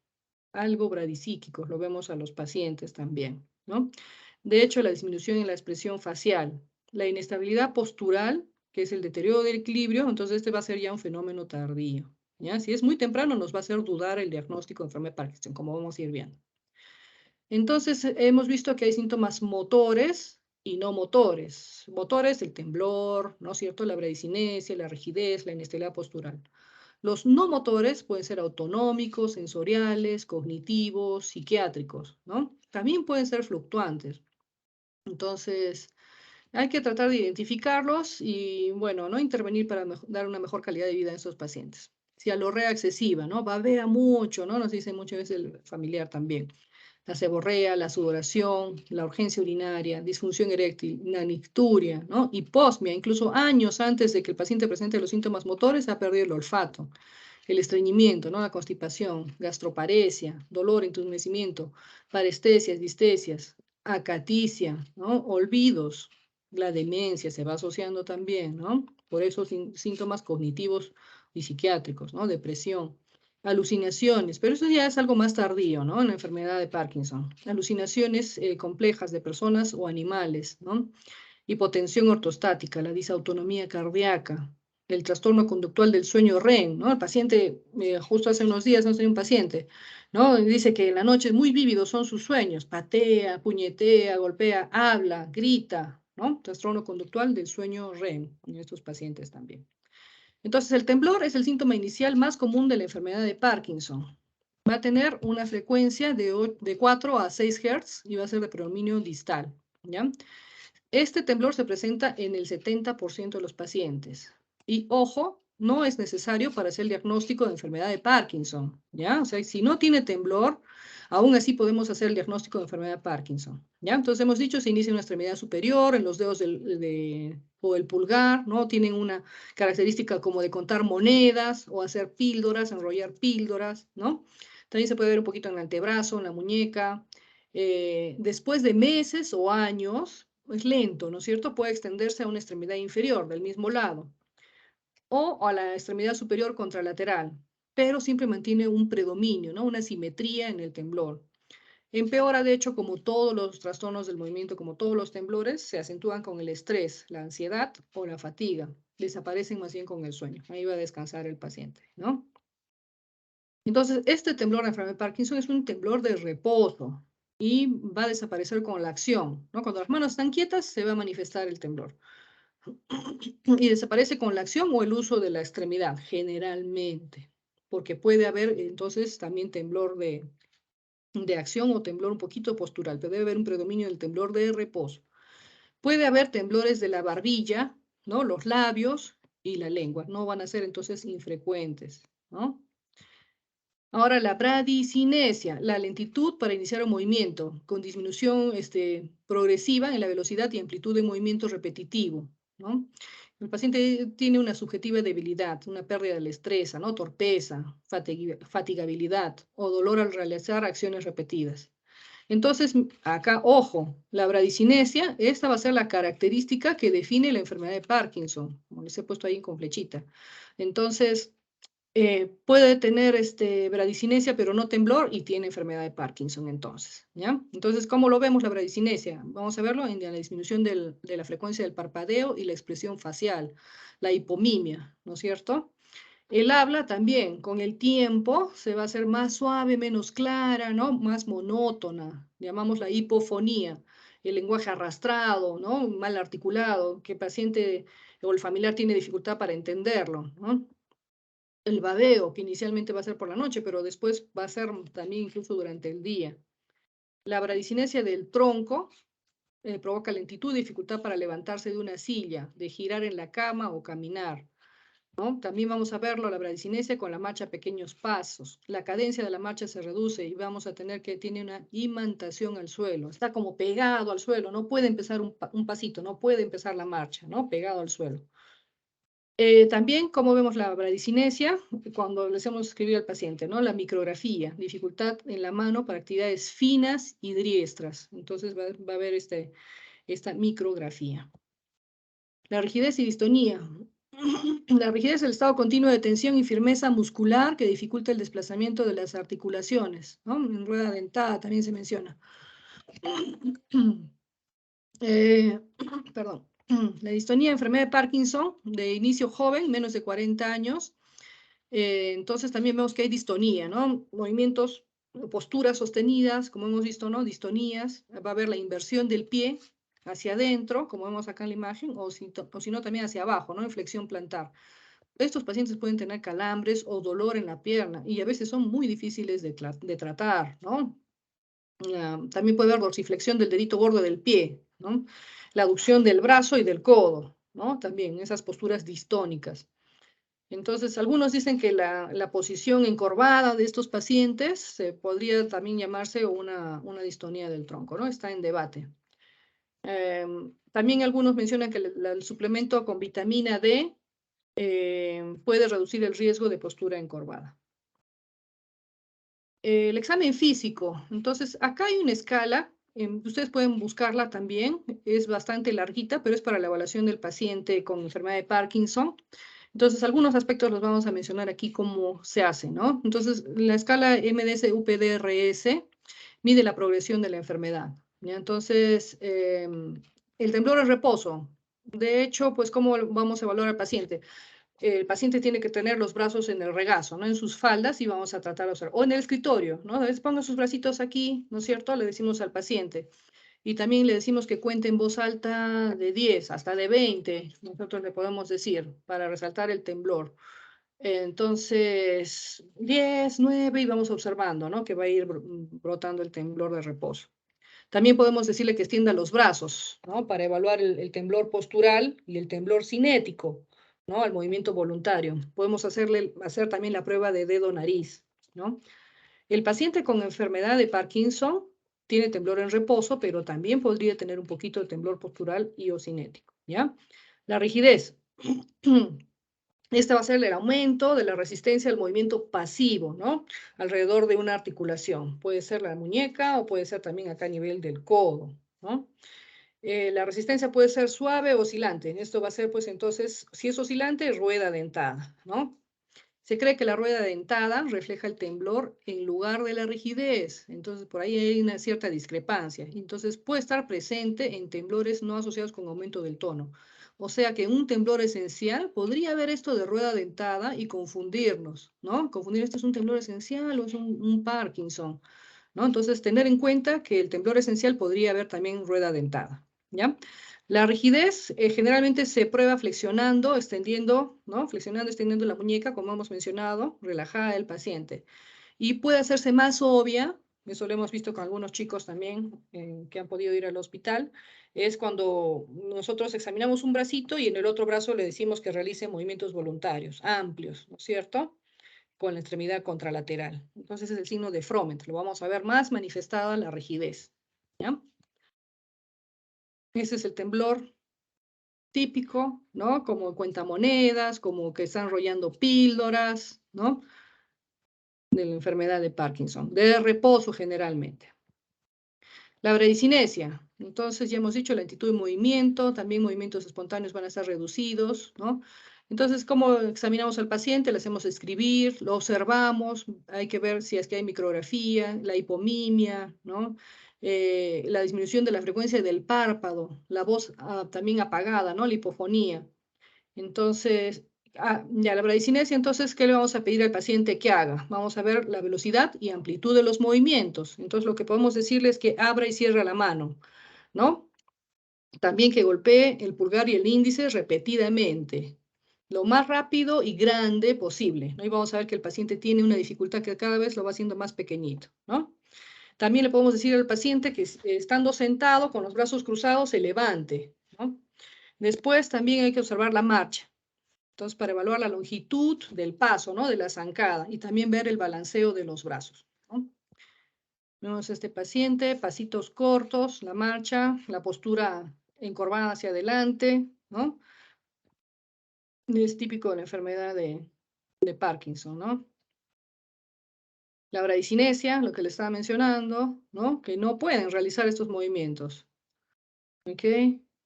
algo bradisíquico, lo vemos a los pacientes también, ¿no? De hecho, la disminución en la expresión facial, la inestabilidad postural, que es el deterioro del equilibrio, entonces este va a ser ya un fenómeno tardío, ¿ya? Si es muy temprano, nos va a hacer dudar el diagnóstico de enfermedad de Parkinson, como vamos a ir viendo. Entonces, hemos visto que hay síntomas motores y no motores. Motores, el temblor, ¿no es cierto? La bradicinesia, la rigidez, la inestabilidad postural. Los no motores pueden ser autonómicos, sensoriales, cognitivos, psiquiátricos, ¿no? También pueden ser fluctuantes. Entonces, hay que tratar de identificarlos y, bueno, no intervenir para dar una mejor calidad de vida a estos pacientes. cialorrea excesiva, ¿no? Babea mucho, ¿no? Nos dice muchas veces el familiar también. La seborrea, la sudoración, la urgencia urinaria, disfunción eréctil, la nicturia, ¿no? Hiposmia, incluso años antes de que el paciente presente los síntomas motores, ha perdido el olfato. El estreñimiento, ¿no? La constipación, gastroparesia, dolor, entumecimiento, parestesias, distesias, acaticia, ¿no? Olvidos, la demencia se va asociando también, ¿no? Por esos síntomas cognitivos y psiquiátricos, ¿no? Depresión, alucinaciones, pero eso ya es algo más tardío, ¿no? En la enfermedad de Parkinson. Alucinaciones complejas de personas o animales, ¿no? Hipotensión ortostática, la disautonomía cardíaca, el trastorno conductual del sueño REM, ¿no? El paciente, justo hace unos días no tenía un paciente, ¿no? Dice que en la noche muy vívidos son sus sueños, patea, puñetea, golpea, habla, grita, ¿no? Trastorno conductual del sueño REM en estos pacientes también. Entonces, el temblor es el síntoma inicial más común de la enfermedad de Parkinson. Va a tener una frecuencia de 4 a 6 Hz y va a ser de predominio distal, ¿ya? Este temblor se presenta en el 70% de los pacientes. Y ojo, no es necesario para hacer el diagnóstico de enfermedad de Parkinson, ¿ya? O sea, si no tiene temblor, aún así podemos hacer el diagnóstico de enfermedad de Parkinson, ¿ya? Entonces hemos dicho, se inicia en una extremidad superior, en los dedos o el pulgar, ¿no? Tienen una característica como de contar monedas o hacer píldoras, enrollar píldoras, ¿no? También se puede ver un poquito en el antebrazo, en la muñeca. Después de meses o años, es lento, ¿no es cierto? Puede extenderse a una extremidad inferior del mismo lado o a la extremidad superior contralateral, pero siempre mantiene un predominio, ¿no? Una simetría en el temblor. Empeora, de hecho, como todos los trastornos del movimiento, como todos los temblores, se acentúan con el estrés, la ansiedad o la fatiga. Desaparecen más bien con el sueño. Ahí va a descansar el paciente, ¿no? Entonces, este temblor de enfermedad de Parkinson es un temblor de reposo y va a desaparecer con la acción, ¿no? Cuando las manos están quietas, se va a manifestar el temblor. Y desaparece con la acción o el uso de la extremidad, generalmente, porque puede haber entonces también temblor de acción o temblor un poquito postural, pero debe haber un predominio del temblor de reposo. Puede haber temblores de la barbilla, ¿no? Los labios y la lengua, no van a ser entonces infrecuentes, ¿no? Ahora la bradicinesia, la lentitud para iniciar un movimiento, con disminución progresiva en la velocidad y amplitud de movimiento repetitivo, ¿no? El paciente tiene una subjetiva debilidad, una pérdida de la destreza, ¿no? Torpeza, fatigabilidad o dolor al realizar acciones repetidas. Entonces, acá, ojo, la bradicinesia, esta va a ser la característica que define la enfermedad de Parkinson, como les he puesto ahí con flechita. Entonces, puede tener bradicinesia, pero no temblor, y tiene enfermedad de Parkinson entonces, ¿ya? Entonces, ¿cómo lo vemos la bradicinesia? Vamos a verlo en la disminución de la frecuencia del parpadeo y la expresión facial, la hipomimia, ¿no es cierto? El habla también, con el tiempo, se va a hacer más suave, menos clara, ¿no? Más monótona, llamamos la hipofonía, el lenguaje arrastrado, ¿no? Mal articulado, que el paciente o el familiar tiene dificultad para entenderlo, ¿no? El babeo, que inicialmente va a ser por la noche, pero después va a ser también incluso durante el día. La bradicinesia del tronco provoca lentitud y dificultad para levantarse de una silla, de girar en la cama o caminar, ¿no? También vamos a verlo, la bradicinesia con la marcha a pequeños pasos. La cadencia de la marcha se reduce y vamos a tener que tiene una imantación al suelo. Está como pegado al suelo, no puede empezar un pasito, no puede empezar la marcha, ¿no? Pegado al suelo. También, como vemos la bradicinesia, cuando le hacemos escribir al paciente, ¿no? La micrografía, dificultad en la mano para actividades finas y diestras. Entonces va a haber esta micrografía. La rigidez y distonía. La rigidez es el estado continuo de tensión y firmeza muscular que dificulta el desplazamiento de las articulaciones, ¿no? En rueda dentada también se menciona. Perdón. La distonía, enfermedad de Parkinson, de inicio joven, menos de 40 años. Entonces también vemos que hay distonía, ¿no? Movimientos, posturas sostenidas, como hemos visto, ¿no? Distonías. Va a haber la inversión del pie hacia adentro, como vemos acá en la imagen, o si no también hacia abajo, ¿no? En flexión plantar. Estos pacientes pueden tener calambres o dolor en la pierna y a veces son muy difíciles de tratar, ¿no? También puede haber dorsiflexión del dedito gordo del pie, ¿no? La aducción del brazo y del codo, ¿no? También esas posturas distónicas. Entonces, algunos dicen que la posición encorvada de estos pacientes podría también llamarse una distonía del tronco, ¿no? Está en debate. También algunos mencionan que el suplemento con vitamina D puede reducir el riesgo de postura encorvada. El examen físico. Entonces, acá hay una escala. Ustedes pueden buscarla también. Es bastante larguita, pero es para la evaluación del paciente con enfermedad de Parkinson. Entonces, algunos aspectos los vamos a mencionar aquí cómo se hace, ¿no? Entonces, la escala MDS-UPDRS mide la progresión de la enfermedad, ¿ya? Entonces, el temblor en reposo. De hecho, pues, ¿cómo vamos a evaluar al paciente? El paciente tiene que tener los brazos en el regazo, ¿no? En sus faldas y vamos a tratar de hacer, o en el escritorio, ¿no? A veces ponga sus bracitos aquí, ¿no es cierto? Le decimos al paciente. Y también le decimos que cuente en voz alta de 10 hasta de 20, nosotros le podemos decir, para resaltar el temblor. Entonces, 10, 9 y vamos observando, ¿no? Que va a ir brotando el temblor de reposo. También podemos decirle que extienda los brazos, ¿no? Para evaluar el temblor postural y el temblor cinético, ¿no? Al movimiento voluntario. Podemos hacer también la prueba de dedo-nariz, ¿no? El paciente con enfermedad de Parkinson tiene temblor en reposo, pero también podría tener un poquito de temblor postural y o cinético, ¿ya? La rigidez. Este va a ser el aumento de la resistencia al movimiento pasivo, ¿no? Alrededor de una articulación. Puede ser la muñeca o puede ser también acá a nivel del codo, ¿no? La resistencia puede ser suave o oscilante. Esto va a ser, pues, entonces, si es oscilante, rueda dentada, ¿no? Se cree que la rueda dentada refleja el temblor en lugar de la rigidez. Entonces, por ahí hay una cierta discrepancia. Entonces, puede estar presente en temblores no asociados con aumento del tono. O sea que un temblor esencial podría haber esto de rueda dentada y confundirnos, ¿no? Confundir, ¿esto es un temblor esencial o es un Parkinson? ¿No? Entonces, tener en cuenta que el temblor esencial podría haber también rueda dentada, ¿ya? La rigidez generalmente se prueba flexionando, extendiendo, ¿no? Flexionando, extendiendo la muñeca, como hemos mencionado, relajada el paciente. Y puede hacerse más obvia, eso lo hemos visto con algunos chicos también que han podido ir al hospital, es cuando nosotros examinamos un bracito y en el otro brazo le decimos que realice movimientos voluntarios, amplios, ¿no es cierto? Con la extremidad contralateral. Entonces es el signo de Froment, lo vamos a ver más manifestada la rigidez, ¿ya? Ese es el temblor típico, ¿no? Como cuentamonedas, como que están enrollando píldoras, ¿no? De la enfermedad de Parkinson, de reposo generalmente. La bradicinesia, entonces ya hemos dicho lentitud de movimiento, también movimientos espontáneos van a estar reducidos, ¿no? Entonces, ¿cómo examinamos al paciente? Le hacemos escribir, lo observamos, hay que ver si es que hay micrografía, la hipomimia, ¿no? La disminución de la frecuencia del párpado, la voz también apagada, ¿no? La hipofonía. Entonces, ya la bradicinesia, entonces, ¿qué le vamos a pedir al paciente que haga? Vamos a ver la velocidad y amplitud de los movimientos. Entonces, lo que podemos decirle es que abra y cierra la mano, ¿no? También que golpee el pulgar y el índice repetidamente, lo más rápido y grande posible, ¿no? Y vamos a ver que el paciente tiene una dificultad que cada vez lo va haciendo más pequeñito, ¿no? También le podemos decir al paciente que estando sentado con los brazos cruzados se levante, ¿no? Después también hay que observar la marcha. Entonces, para evaluar la longitud del paso, ¿no? De la zancada y también ver el balanceo de los brazos, ¿no? Vemos a este paciente, pasitos cortos, la marcha, la postura encorvada hacia adelante, ¿no? Es típico de la enfermedad de Parkinson, ¿no? La bradicinesia, lo que le estaba mencionando, ¿no? Que no pueden realizar estos movimientos, ¿ok?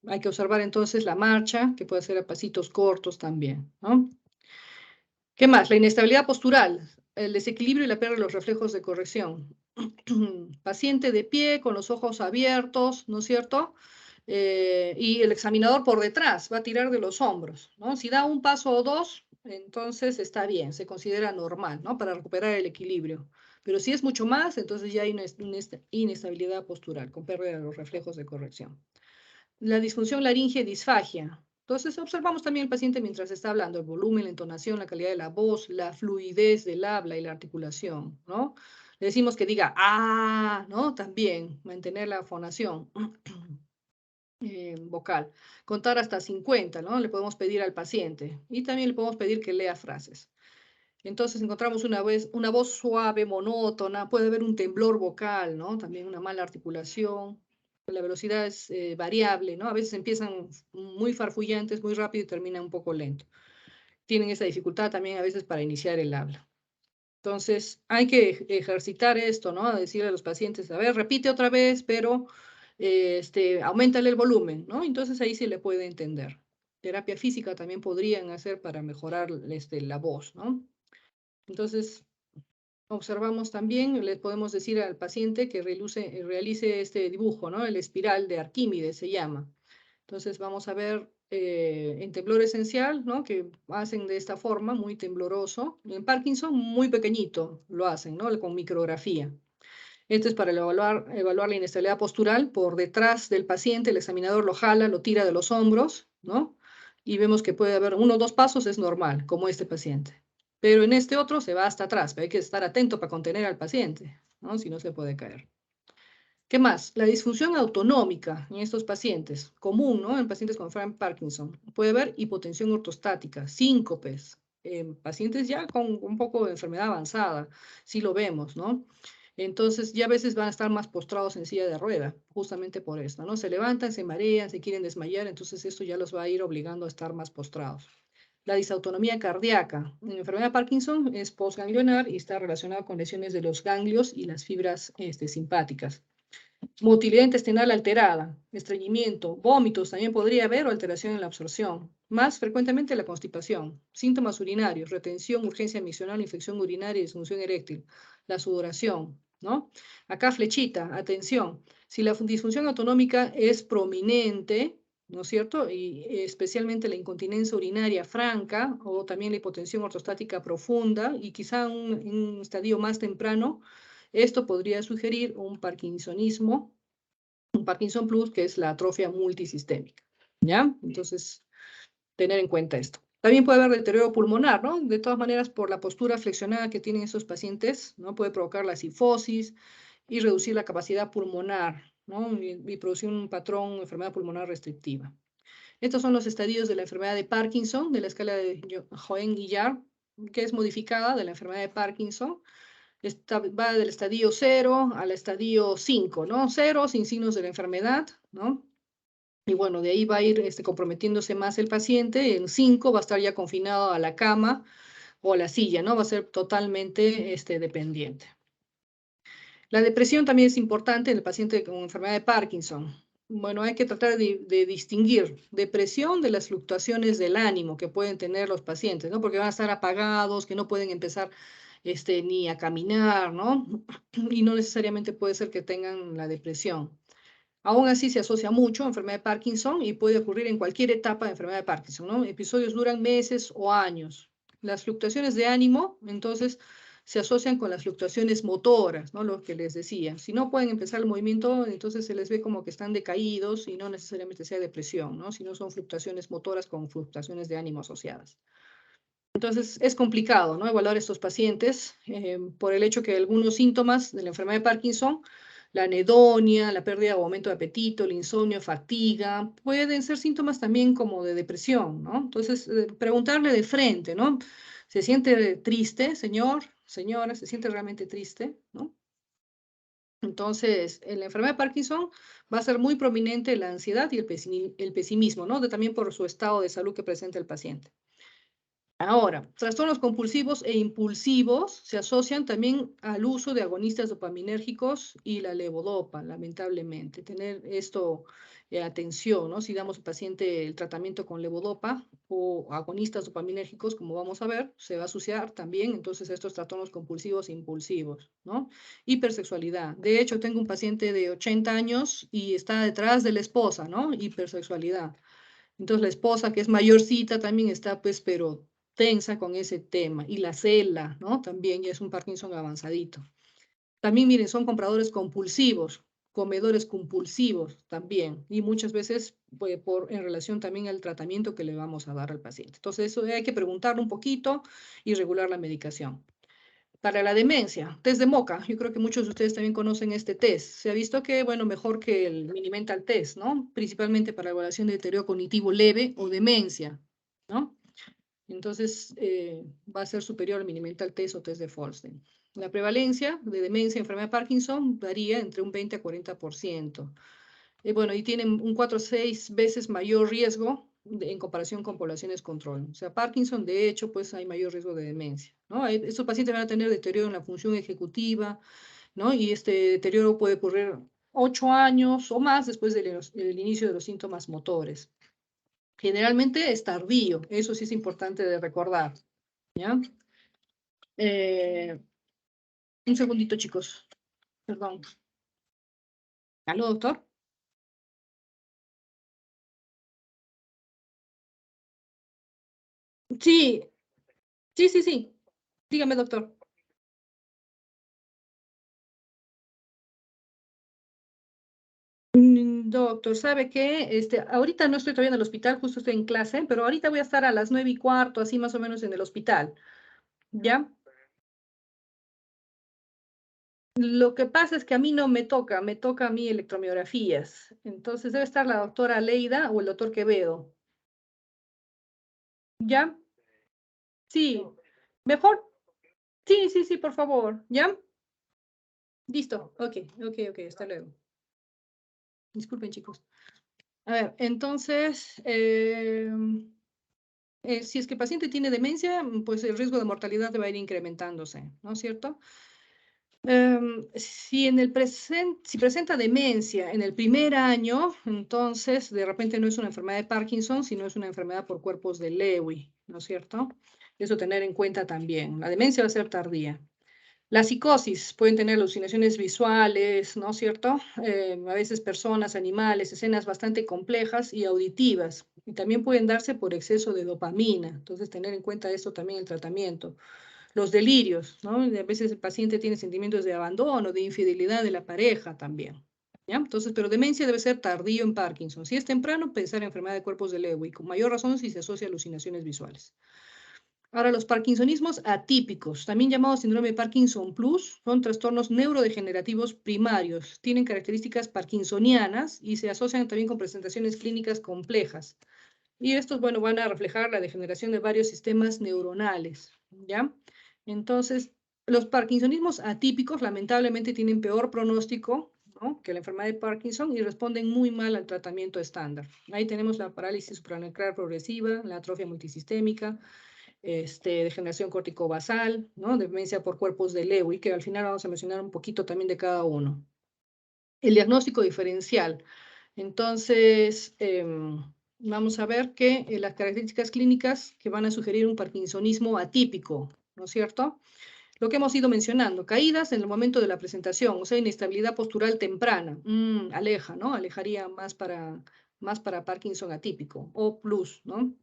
Hay que observar entonces la marcha, que puede ser a pasitos cortos también, ¿no? ¿Qué más? La inestabilidad postural, el desequilibrio y la pérdida de los reflejos de corrección. Paciente de pie, con los ojos abiertos, ¿no es cierto? Y el examinador por detrás va a tirar de los hombros, ¿no? Si da un paso o dos, entonces está bien, se considera normal, ¿no? Para recuperar el equilibrio. Pero si es mucho más, entonces ya hay una inestabilidad postural, con pérdida de los reflejos de corrección. La disfunción laringe disfagia. Entonces observamos también al paciente mientras está hablando, el volumen, la entonación, la calidad de la voz, la fluidez del habla y la articulación, ¿no? Le decimos que diga, ¿no? También mantener la fonación. vocal. Contar hasta 50, ¿no? Le podemos pedir al paciente. Y también le podemos pedir que lea frases. Entonces encontramos una voz suave, monótona, puede haber un temblor vocal, ¿no? También una mala articulación. La velocidad es variable, ¿no? A veces empiezan muy farfullantes, muy rápido y terminan un poco lento. Tienen esa dificultad también a veces para iniciar el habla. Entonces, hay que ejercitar esto, ¿no? A decirle a los pacientes, a ver, repite otra vez, pero auméntale el volumen, ¿no? Entonces ahí sí le puede entender. Terapia física también podrían hacer para mejorar la voz, ¿no? Entonces, observamos también, le podemos decir al paciente que realice este dibujo, ¿no? El espiral de Arquímedes se llama. Entonces vamos a ver en temblor esencial, ¿no? Que hacen de esta forma, muy tembloroso. En Parkinson, muy pequeñito lo hacen, ¿no? Con micrografía. Esto es para evaluar la inestabilidad postural. Por detrás del paciente, el examinador lo jala, lo tira de los hombros, ¿no? Y vemos que puede haber 1 o 2 pasos, es normal, como este paciente. Pero en este otro se va hasta atrás, pero hay que estar atento para contener al paciente, ¿no? Si no se puede caer. ¿Qué más? La disfunción autonómica en estos pacientes, común, ¿no? En pacientes con enfermedad de Parkinson. Puede haber hipotensión ortostática, síncopes, en pacientes ya con un poco de enfermedad avanzada, sí lo vemos, ¿no? Entonces ya a veces van a estar más postrados en silla de rueda, justamente por esto, ¿no? Se levantan, se marean, se quieren desmayar, entonces esto ya los va a ir obligando a estar más postrados. La disautonomía cardíaca. En la enfermedad de Parkinson es postganglionar y está relacionada con lesiones de los ganglios y las fibras simpáticas. Motilidad intestinal alterada, estreñimiento, vómitos, también podría haber o alteración en la absorción. Más frecuentemente la constipación, síntomas urinarios, retención, urgencia misional, infección urinaria y disfunción eréctil, la sudoración, ¿no? Acá flechita, atención, si la disfunción autonómica es prominente, ¿no es cierto? Y especialmente la incontinencia urinaria franca o también la hipotensión ortostática profunda y quizá un estadio más temprano, esto podría sugerir un parkinsonismo, un Parkinson Plus, que es la atrofia multisistémica, ¿ya? Entonces, tener en cuenta esto. También puede haber deterioro pulmonar, ¿no? De todas maneras, por la postura flexionada que tienen esos pacientes, ¿no? Puede provocar la sifosis y reducir la capacidad pulmonar, ¿no? Y producir un patrón de enfermedad pulmonar restrictiva. Estos son los estadios de la enfermedad de Parkinson, de la escala de Cohen-Guillard, que es modificada de la enfermedad de Parkinson. Va del estadio 0 al estadio 5, ¿no? 0 sin signos de la enfermedad, ¿no? Y bueno, de ahí va a ir comprometiéndose más el paciente. En 5 va a estar ya confinado a la cama o a la silla, ¿no? Va a ser totalmente dependiente. La depresión también es importante en el paciente con enfermedad de Parkinson. Bueno, hay que tratar de distinguir depresión de las fluctuaciones del ánimo que pueden tener los pacientes, ¿no? Porque van a estar apagados, que no pueden empezar ni a caminar, ¿no? Y no necesariamente puede ser que tengan la depresión. Aún así se asocia mucho a enfermedad de Parkinson y puede ocurrir en cualquier etapa de enfermedad de Parkinson, ¿no? Episodios duran meses o años. Las fluctuaciones de ánimo, entonces, se asocian con las fluctuaciones motoras, ¿no? Lo que les decía. Si no pueden empezar el movimiento, entonces se les ve como que están decaídos y no necesariamente sea depresión, ¿no? Si no son fluctuaciones motoras con fluctuaciones de ánimo asociadas. Entonces, es complicado, ¿no? Evaluar a estos pacientes por el hecho que algunos síntomas de la enfermedad de Parkinson, la anedonia, la pérdida o aumento de apetito, el insomnio, fatiga, pueden ser síntomas también como de depresión, ¿no? Entonces, preguntarle de frente, ¿no? ¿Se siente triste, señor, señora? ¿Se siente realmente triste, ¿no? Entonces, en la enfermedad de Parkinson va a ser muy prominente la ansiedad y el pesimismo, ¿no? También por su estado de salud que presenta el paciente. Ahora, trastornos compulsivos e impulsivos se asocian también al uso de agonistas dopaminérgicos y la levodopa, lamentablemente. Tener esto, atención, ¿no? Si damos al paciente el tratamiento con levodopa o agonistas dopaminérgicos, como vamos a ver, se va a asociar también entonces a estos trastornos compulsivos e impulsivos, ¿no? Hipersexualidad. De hecho, tengo un paciente de 80 años y está detrás de la esposa, ¿no? Hipersexualidad. Entonces la esposa, que es mayorcita, también está, pues, pero tensa con ese tema. Y la cela, ¿no? También ya es un Parkinson avanzadito. También, miren, son compradores compulsivos, comedores compulsivos también. Y muchas veces, pues, en relación también al tratamiento que le vamos a dar al paciente. Entonces, eso hay que preguntarle un poquito y regular la medicación. Para la demencia, test de MoCA. Yo creo que muchos de ustedes también conocen este test. Se ha visto que, bueno, mejor que el Mini-Mental Test, ¿no? Principalmente para evaluación de deterioro cognitivo leve o demencia, ¿no? Entonces, va a ser superior al Mini-Mental Test o test de Folstein. La prevalencia de demencia y enfermedad de Parkinson varía entre un 20 a 40%. Bueno, y tienen un 4 a 6 veces mayor riesgo en comparación con poblaciones control. O sea, Parkinson, de hecho, pues hay mayor riesgo de demencia, ¿no? Estos pacientes van a tener deterioro en la función ejecutiva, ¿no? Y este deterioro puede ocurrir 8 años o más después del inicio de los síntomas motores. Generalmente es tardío, eso sí es importante de recordar, ¿ya? Un segundito, chicos, perdón. ¿Aló, doctor? Sí, sí. Dígame, doctor. Doctor, ¿sabe qué? Ahorita no estoy todavía en el hospital, justo estoy en clase, pero ahorita voy a estar a las 9:15, así más o menos en el hospital, ¿ya? Lo que pasa es que a mí no me toca a mí electromiografías. Entonces debe estar la doctora Leida o el doctor Quevedo, ¿ya? Sí, mejor. Sí, por favor, ¿ya? Listo, ok, hasta luego. Disculpen, chicos. A ver, entonces, si es que el paciente tiene demencia, pues el riesgo de mortalidad va a ir incrementándose, ¿no es cierto? Si presenta demencia en el primer año, entonces de repente no es una enfermedad de Parkinson, sino es una enfermedad por cuerpos de Lewy, ¿no es cierto? Eso tener en cuenta también. La demencia va a ser tardía. La psicosis, pueden tener alucinaciones visuales, ¿no es cierto? A veces personas, animales, escenas bastante complejas y auditivas. Y también pueden darse por exceso de dopamina. Entonces, tener en cuenta esto también en el tratamiento. Los delirios, ¿no? A veces el paciente tiene sentimientos de abandono, de infidelidad de la pareja también. ¿Ya? Entonces, pero demencia debe ser tardío en Parkinson. Si es temprano, pensar en enfermedad de cuerpos de Lewy, con mayor razón si se asocia a alucinaciones visuales. Ahora, los parkinsonismos atípicos, también llamados síndrome de Parkinson Plus, son trastornos neurodegenerativos primarios. Tienen características parkinsonianas y se asocian también con presentaciones clínicas complejas. Y estos, bueno, van a reflejar la degeneración de varios sistemas neuronales, ¿ya? Entonces, los parkinsonismos atípicos lamentablemente tienen peor pronóstico, ¿no?, que la enfermedad de Parkinson y responden muy mal al tratamiento estándar. Ahí tenemos la parálisis supranuclear progresiva, la atrofia multisistémica, degeneración corticobasal, ¿no?, demencia por cuerpos de Lewy, que al final vamos a mencionar un poquito también de cada uno. El diagnóstico diferencial. Entonces, vamos a ver que las características clínicas que van a sugerir un parkinsonismo atípico, ¿no es cierto? Lo que hemos ido mencionando, caídas en el momento de la presentación, o sea, inestabilidad postural temprana, aleja, ¿no? Alejaría más para Parkinson atípico, o plus, ¿no?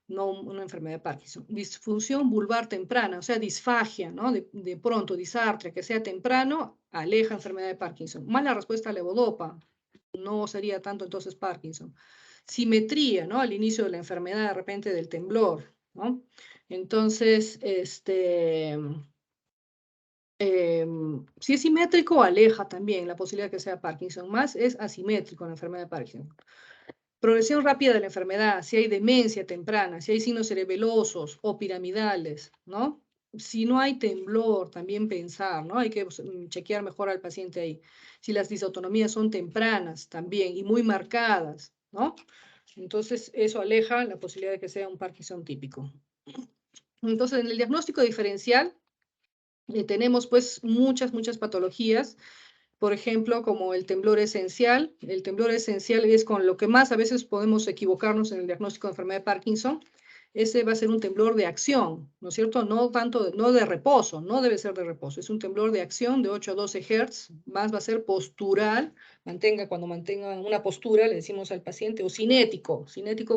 No una enfermedad de Parkinson. Disfunción vulvar temprana, o sea, disfagia, ¿no? De pronto, disartria, que sea temprano, aleja enfermedad de Parkinson. Mala respuesta a levodopa, no sería tanto entonces Parkinson. Simetría, ¿no? Al inicio de la enfermedad, de repente del temblor, ¿no? Entonces, si es simétrico, aleja también la posibilidad de que sea Parkinson. Más es asimétrico en la enfermedad de Parkinson. Progresión rápida de la enfermedad, si hay demencia temprana, si hay signos cerebelosos o piramidales, ¿no? Si no hay temblor, también pensar, ¿no? Hay que chequear mejor al paciente ahí. Si las disautonomías son tempranas también y muy marcadas, ¿no? Entonces, eso aleja la posibilidad de que sea un Parkinson típico. Entonces, en el diagnóstico diferencial, tenemos pues muchas patologías, por ejemplo, como el temblor esencial. El temblor esencial es con lo que más a veces podemos equivocarnos en el diagnóstico de enfermedad de Parkinson. Ese va a ser un temblor de acción, ¿no es cierto? No tanto, no de reposo, no debe ser de reposo. Es un temblor de acción de 8 a 12 Hz, más va a ser postural, cuando mantenga una postura, le decimos al paciente, o cinético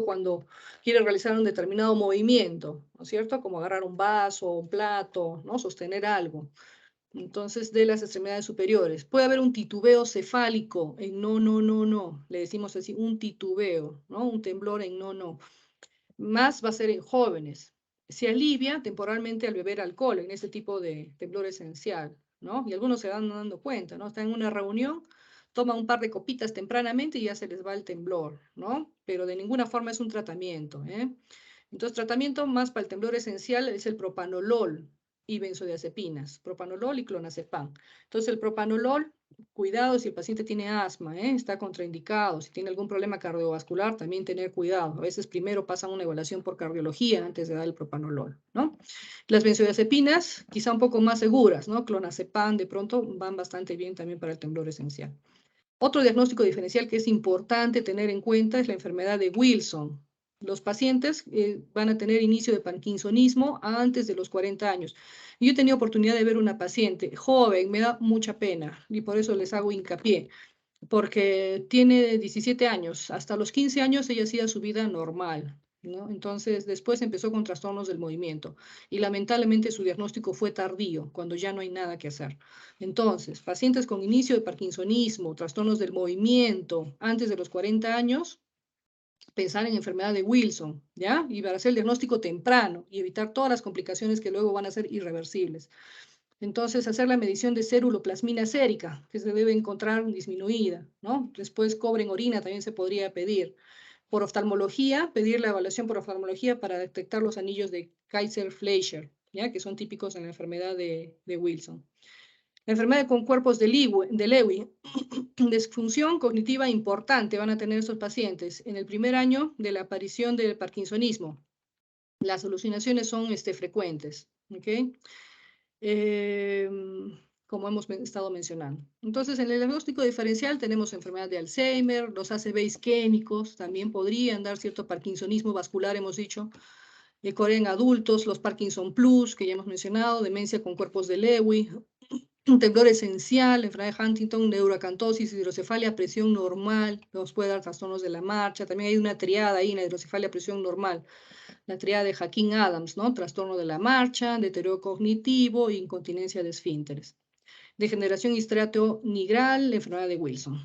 cuando quiere realizar un determinado movimiento, ¿no es cierto? Como agarrar un vaso, un plato, ¿no? Sostener algo. Entonces, de las extremidades superiores. Puede haber un titubeo cefálico en no. Le decimos así, un titubeo, ¿no? Un temblor en no. Más va a ser en jóvenes. se alivia temporalmente al beber alcohol en este tipo de temblor esencial, ¿no? Y algunos se van dando cuenta, ¿no? Están en una reunión, toman un par de copitas tempranamente y ya se les va el temblor, ¿no? Pero de ninguna forma es un tratamiento, ¿eh? Entonces, tratamiento más para el temblor esencial es el propanolol y benzodiazepinas, propanolol y clonazepam. Entonces, el propanolol, cuidado si el paciente tiene asma, está contraindicado, si tiene algún problema cardiovascular, también tener cuidado. A veces primero pasan una evaluación por cardiología antes de dar el propanolol, ¿no? Las benzodiazepinas, quizá un poco más seguras, ¿no? Clonazepam, de pronto, van bastante bien también para el temblor esencial. Otro diagnóstico diferencial que es importante tener en cuenta es la enfermedad de Wilson. Los pacientes van a tener inicio de parkinsonismo antes de los 40 años. Yo he tenido oportunidad de ver una paciente joven, me da mucha pena y por eso les hago hincapié, porque tiene 17 años, hasta los 15 años ella hacía su vida normal, ¿no? Entonces después empezó con trastornos del movimiento y lamentablemente su diagnóstico fue tardío, cuando ya no hay nada que hacer. Entonces, pacientes con inicio de parkinsonismo, trastornos del movimiento antes de los 40 años, pensar en enfermedad de Wilson, ¿ya? Y para hacer el diagnóstico temprano y evitar todas las complicaciones que luego van a ser irreversibles. Entonces, hacer la medición de ceruloplasmina sérica, que se debe encontrar disminuida, ¿no? Después, cobre en orina también se podría pedir. Por oftalmología, pedir la evaluación por oftalmología para detectar los anillos de Kaiser-Fleischer, ¿ya? Que son típicos en la enfermedad de Wilson. La enfermedad con cuerpos de Lewy, disfunción cognitiva importante van a tener estos pacientes en el primer año de la aparición del parkinsonismo. Las alucinaciones son frecuentes, ¿ok? Como hemos estado mencionando. Entonces, en el diagnóstico diferencial tenemos enfermedad de Alzheimer, los ACV isquémicos también podrían dar cierto parkinsonismo vascular, hemos dicho, Corea en adultos, los Parkinson Plus, que ya hemos mencionado, demencia con cuerpos de Lewy, un temblor esencial, enfermedad de Huntington, neuroacantosis, hidrocefalia, presión normal, nos puede dar trastornos de la marcha, también hay una triada ahí en la hidrocefalia, presión normal, la triada de Hakim Adams, ¿no? Trastorno de la marcha, deterioro cognitivo, incontinencia de esfínteres. Degeneración histrato-nigral, enfermedad de Wilson.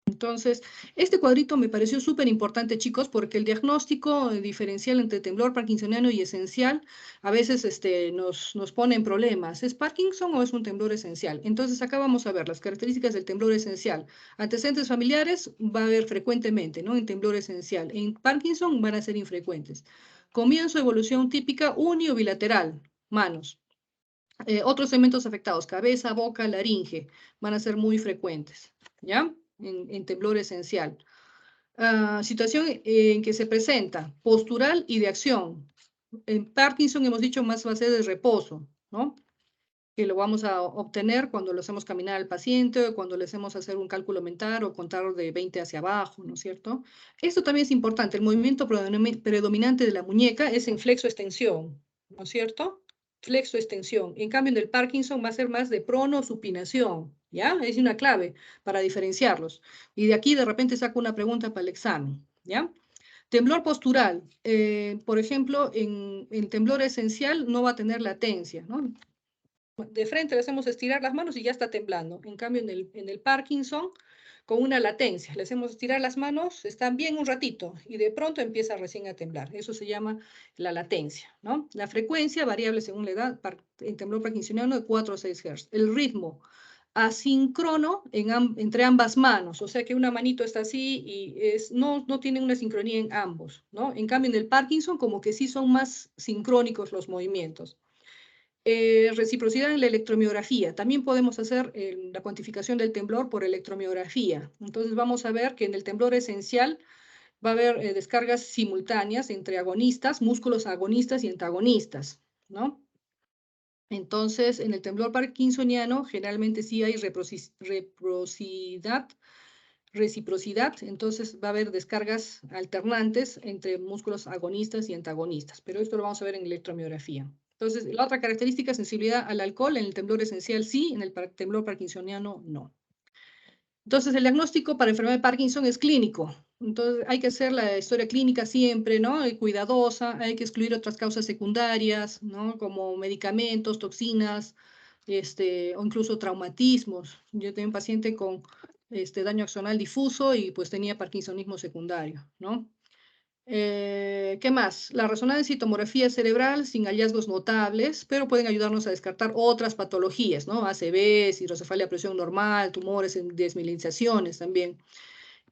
Entonces, este cuadrito me pareció súper importante, chicos, porque el diagnóstico diferencial entre temblor parkinsoniano y esencial a veces nos pone en problemas. ¿Es Parkinson o es un temblor esencial? Entonces, acá vamos a ver las características del temblor esencial. Antecedentes familiares va a haber frecuentemente, ¿no? En temblor esencial. En Parkinson van a ser infrecuentes. Comienzo, evolución típica, uni o bilateral, manos. Otros segmentos afectados, cabeza, boca, laringe, van a ser muy frecuentes, ¿ya? En temblor esencial. Situación en que se presenta postural y de acción. En Parkinson hemos dicho más va a ser de reposo, ¿no? Que lo vamos a obtener cuando lo hacemos caminar al paciente o cuando le hacemos hacer un cálculo mental o contar de 20 hacia abajo, ¿no es cierto? Esto también es importante. El movimiento predominante de la muñeca es en flexo-extensión, ¿no es cierto? Flexo-extensión. En cambio, en el Parkinson va a ser más de prono-supinación, ¿ya? Es una clave para diferenciarlos. Y de aquí de repente saco una pregunta para el examen, ¿ya? Temblor postural, por ejemplo, en el temblor esencial no va a tener latencia, ¿no? De frente le hacemos estirar las manos y ya está temblando. En cambio, en el Parkinson, con una latencia, le hacemos estirar las manos, están bien un ratito y de pronto empieza recién a temblar. Eso se llama la latencia, ¿no? La frecuencia variable según la edad, en temblor parkinsoniano de 4 a 6 Hz. El ritmo asíncrono entre ambas manos, o sea que una manito está así y no tiene una sincronía en ambos, ¿no? En cambio, en el Parkinson como que sí son más sincrónicos los movimientos. Reciprocidad en la electromiografía. También podemos hacer la cuantificación del temblor por electromiografía. Entonces vamos a ver que en el temblor esencial va a haber descargas simultáneas entre agonistas, músculos agonistas y antagonistas, ¿no? Entonces, en el temblor parkinsoniano generalmente sí hay reciprocidad, entonces va a haber descargas alternantes entre músculos agonistas y antagonistas, pero esto lo vamos a ver en electromiografía. Entonces, la otra característica, sensibilidad al alcohol, en el temblor esencial sí, en el temblor parkinsoniano no. Entonces, el diagnóstico para enfermedad de Parkinson es clínico. Entonces, hay que hacer la historia clínica siempre, ¿no? Y cuidadosa, hay que excluir otras causas secundarias, ¿no? Como medicamentos, toxinas, o incluso traumatismos. Yo tengo un paciente con daño axonal difuso y pues tenía parkinsonismo secundario, ¿no? ¿Qué más? La resonancia y tomografía cerebral sin hallazgos notables, pero pueden ayudarnos a descartar otras patologías, ¿no? ACVs, hidrocefalia a presión normal, tumores en desmielinizaciones también.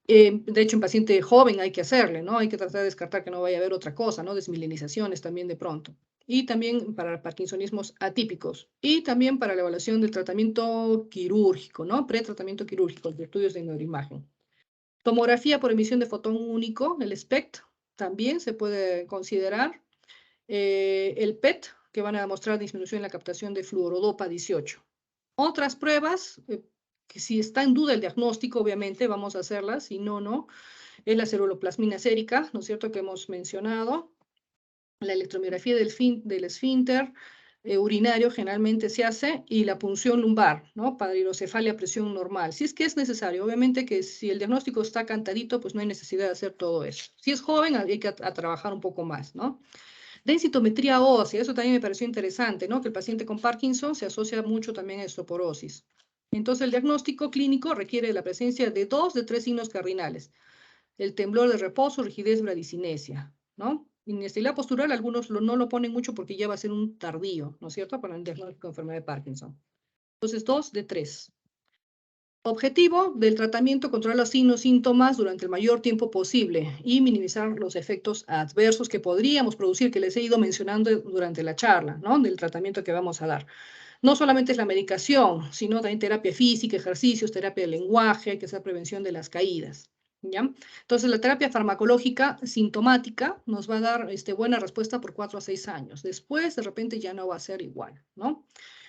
De hecho, en paciente joven hay que hacerle, ¿no? Hay que tratar de descartar que no vaya a haber otra cosa, ¿no? Desmielinizaciones también de pronto. Y también para parkinsonismos atípicos. Y también para la evaluación del tratamiento quirúrgico, ¿no? Pretratamiento quirúrgico, de estudios de neuroimagen. Tomografía por emisión de fotón único, el SPECT, también se puede considerar. El PET, que van a mostrar disminución en la captación de fluorodopa 18. Otras pruebas, que si está en duda el diagnóstico, obviamente vamos a hacerlas, si no, no, es la ceruloplasmina sérica, ¿no es cierto?, que hemos mencionado, la electromiografía del esfínter urinario generalmente se hace, y la punción lumbar, ¿no?, para hidrocefalia a presión normal, si es que es necesario. Obviamente que si el diagnóstico está cantadito, pues no hay necesidad de hacer todo eso. Si es joven, hay que trabajar un poco más, ¿no? Densitometría ósea, eso también me pareció interesante, ¿no? Que el paciente con Parkinson se asocia mucho también a osteoporosis. Entonces, el diagnóstico clínico requiere la presencia de 2 de 3 signos cardinales: el temblor de reposo, rigidez, bradicinesia, ¿no? Inestabilidad postural, algunos no lo ponen mucho porque ya va a ser un tardío, ¿no es cierto?, para el diagnóstico de enfermedad de Parkinson. Entonces, 2 de 3. Objetivo del tratamiento: controlar los signos y síntomas durante el mayor tiempo posible y minimizar los efectos adversos que podríamos producir, que les he ido mencionando durante la charla, ¿no?, del tratamiento que vamos a dar. No solamente es la medicación, sino también terapia física, ejercicios, terapia de lenguaje, hay que hacer prevención de las caídas, ¿ya? Entonces, la terapia farmacológica sintomática nos va a dar buena respuesta por 4 a 6 años. Después, de repente, ya no va a ser igual, ¿no?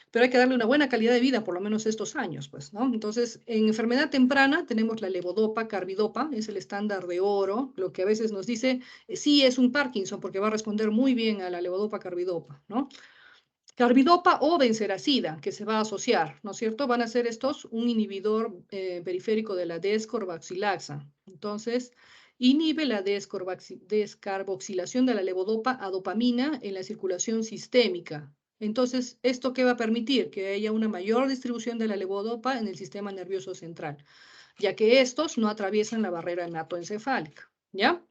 Pero hay que darle una buena calidad de vida, por lo menos estos años, pues, ¿no? Entonces, en enfermedad temprana tenemos la levodopa, carbidopa, es el estándar de oro, lo que a veces nos dice, sí, es un Parkinson, porque va a responder muy bien a la levodopa, carbidopa, ¿no? Carbidopa o benseracida, que se va a asociar, ¿no es cierto? Van a ser estos un inhibidor periférico de la descarboxilasa. Entonces, inhibe la descarboxilación de la levodopa a dopamina en la circulación sistémica. Entonces, ¿esto qué va a permitir? Que haya una mayor distribución de la levodopa en el sistema nervioso central, ya que estos no atraviesan la barrera hematoencefálica, ¿ya?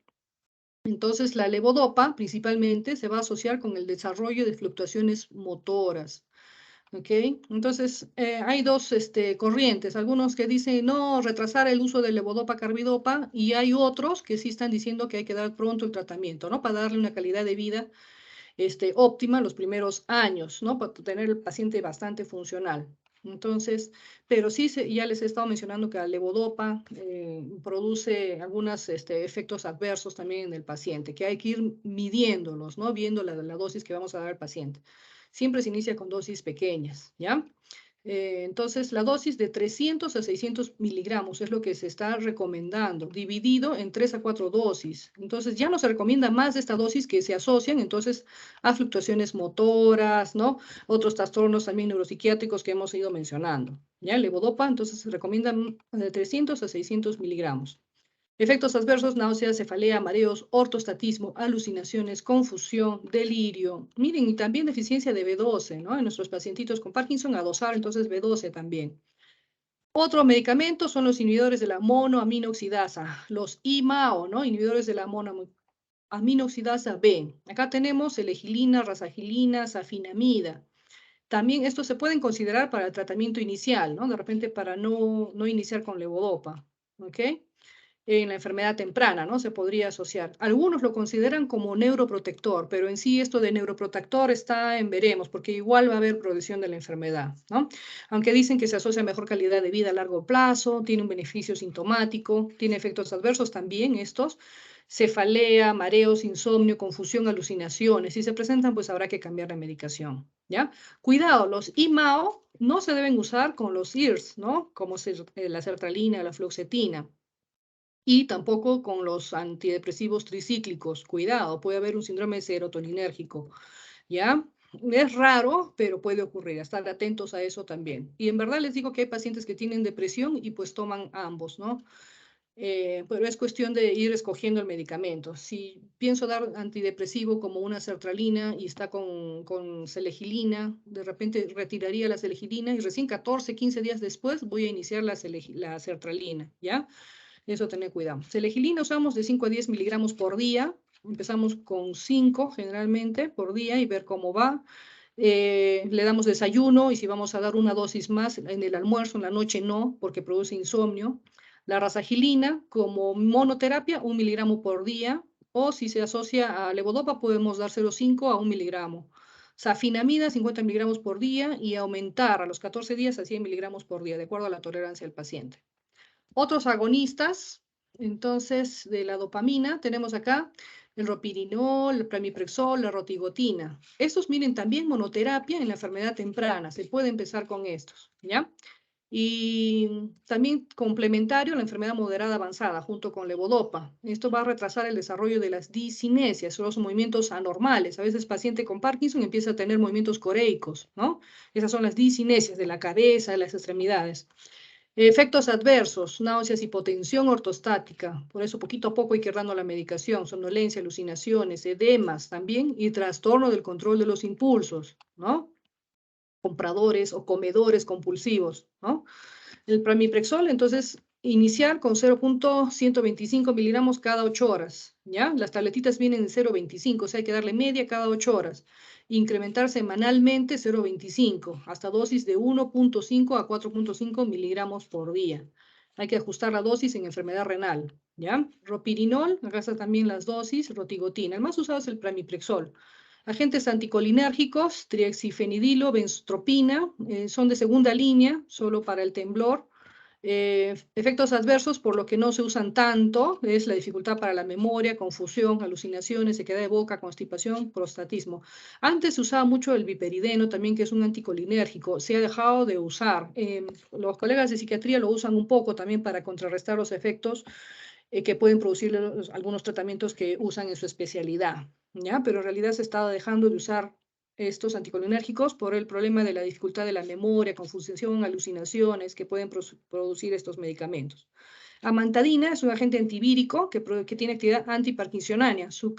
Entonces, la levodopa principalmente se va a asociar con el desarrollo de fluctuaciones motoras, ¿ok? Entonces, hay dos corrientes, algunos que dicen no, retrasar el uso de levodopa, carbidopa, y hay otros que sí están diciendo que hay que dar pronto el tratamiento, ¿no?, para darle una calidad de vida óptima los primeros años, ¿no?, para tener el paciente bastante funcional. Entonces, pero sí, ya les he estado mencionando que la levodopa produce algunos efectos adversos también en el paciente, que hay que ir midiéndolos, ¿no?, viendo la dosis que vamos a dar al paciente. Siempre se inicia con dosis pequeñas, ¿ya? Entonces, la dosis de 300 a 600 miligramos es lo que se está recomendando, dividido en 3 a 4 dosis. Entonces, ya no se recomienda más de esta dosis, que se asocian entonces a fluctuaciones motoras, ¿no?, otros trastornos también neuropsiquiátricos que hemos ido mencionando. ¿Ya? Levodopa, entonces se recomiendan de 300 a 600 miligramos. Efectos adversos: náuseas, cefalea, mareos, ortostatismo, alucinaciones, confusión, delirio. Miren, y también deficiencia de B12, ¿no? En nuestros pacientitos con Parkinson, a dosar entonces B12 también. Otro medicamento son los inhibidores de la monoaminoxidasa, los IMAO, ¿no? Inhibidores de la monoaminoxidasa B. Acá tenemos elegilina, rasagilina, safinamida. También estos se pueden considerar para el tratamiento inicial, ¿no?, de repente para no iniciar con levodopa, ¿ok? En la enfermedad temprana, ¿no?, se podría asociar. Algunos lo consideran como neuroprotector, pero en sí esto de neuroprotector está en veremos, porque igual va a haber progresión de la enfermedad, ¿no? Aunque dicen que se asocia a mejor calidad de vida a largo plazo, tiene un beneficio sintomático, tiene efectos adversos también estos: cefalea, mareos, insomnio, confusión, alucinaciones. Si se presentan, pues habrá que cambiar la medicación, ¿ya? Cuidado, los IMAO no se deben usar con los IRS, ¿no?, como la sertralina, la fluoxetina. Y tampoco con los antidepresivos tricíclicos. Cuidado, puede haber un síndrome serotoninérgico, ¿ya? Es raro, pero puede ocurrir. Estar atentos a eso también. Y en verdad les digo que hay pacientes que tienen depresión y pues toman ambos, ¿no? Pero es cuestión de ir escogiendo el medicamento. Si pienso dar antidepresivo como una sertralina y está con selegilina, de repente retiraría la selegilina y recién 14, 15 días después voy a iniciar la sertralina, ¿ya? Eso tener cuidado. Selegilina usamos de 5 a 10 miligramos por día, Empezamos con 5 generalmente por día y ver cómo va. Le damos desayuno y si vamos a dar una dosis más en el almuerzo, en la noche no, porque produce insomnio. La razagilina como monoterapia, 1 miligramo por día, o si se asocia a levodopa podemos dar 0,5 a 1 miligramo. Safinamida, 50 miligramos por día y aumentar a los 14 días a 100 miligramos por día, de acuerdo a la tolerancia del paciente. Otros agonistas, entonces, de la dopamina, tenemos acá el ropirinol, el pramipexol, la rotigotina. Estos, miren, también monoterapia en la enfermedad temprana. Se puede empezar con estos, ¿ya? Y también complementario a la enfermedad moderada avanzada, junto con levodopa. Esto va a retrasar el desarrollo de las discinesias, son los movimientos anormales. A veces el paciente con Parkinson empieza a tener movimientos coreicos, ¿no? Esas son las discinesias de la cabeza, de las extremidades. Efectos adversos, náuseas, hipotensión ortostática, por eso poquito a poco hay que ir dando la medicación, somnolencia, alucinaciones, edemas también y trastorno del control de los impulsos, ¿no? Compradores o comedores compulsivos, ¿no? El pramipexol, entonces, iniciar con 0,125 miligramos cada 8 horas, ¿ya? Las tabletitas vienen en 0,25, o sea, hay que darle media cada 8 horas. Incrementar semanalmente 0,25, hasta dosis de 1,5 a 4,5 miligramos por día. Hay que ajustar la dosis en enfermedad renal, ¿ya? Ropirinol, acá están también las dosis, rotigotina. El más usado es el pramipexol. Agentes anticolinérgicos, triexifenidilo, benztropina, son de segunda línea, solo para el temblor. Efectos adversos, por lo que no se usan tanto, es la dificultad para la memoria, confusión, alucinaciones, sequedad de boca, constipación, prostatismo. Antes se usaba mucho el biperideno, también que es un anticolinérgico, se ha dejado de usar. Los colegas de psiquiatría lo usan un poco también para contrarrestar los efectos que pueden producir algunos tratamientos que usan en su especialidad, ¿ya? Pero en realidad se está dejando de usar estos anticolinérgicos por el problema de la dificultad de la memoria, confusión, alucinaciones que pueden producir estos medicamentos. Amantadina es un agente antivírico que tiene actividad antiparkinsonánea. Su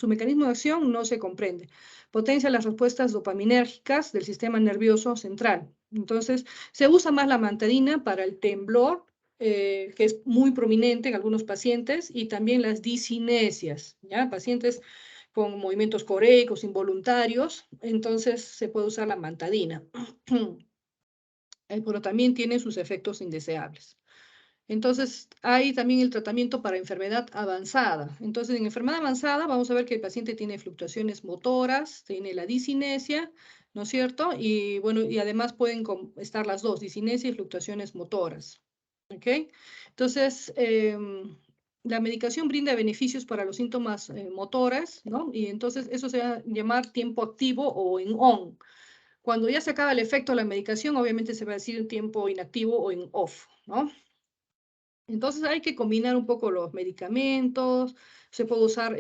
mecanismo de acción no se comprende. Potencia las respuestas dopaminérgicas del sistema nervioso central. Entonces, se usa más la amantadina para el temblor, que es muy prominente en algunos pacientes, y también las discinesias, ¿ya? Pacientes con movimientos coreicos, involuntarios, entonces se puede usar la amantadina. Pero también tiene sus efectos indeseables. Entonces, hay también el tratamiento para enfermedad avanzada. Entonces, en enfermedad avanzada vamos a ver que el paciente tiene fluctuaciones motoras, tiene la discinesia, ¿no es cierto? Y bueno, y además pueden estar las dos, discinesia y fluctuaciones motoras. ¿Ok? Entonces, la medicación brinda beneficios para los síntomas motores, ¿no? Y entonces eso se va a llamar tiempo activo o en on. Cuando ya se acaba el efecto de la medicación, obviamente se va a decir tiempo inactivo o en off, ¿no? Entonces hay que combinar un poco los medicamentos, se puede usar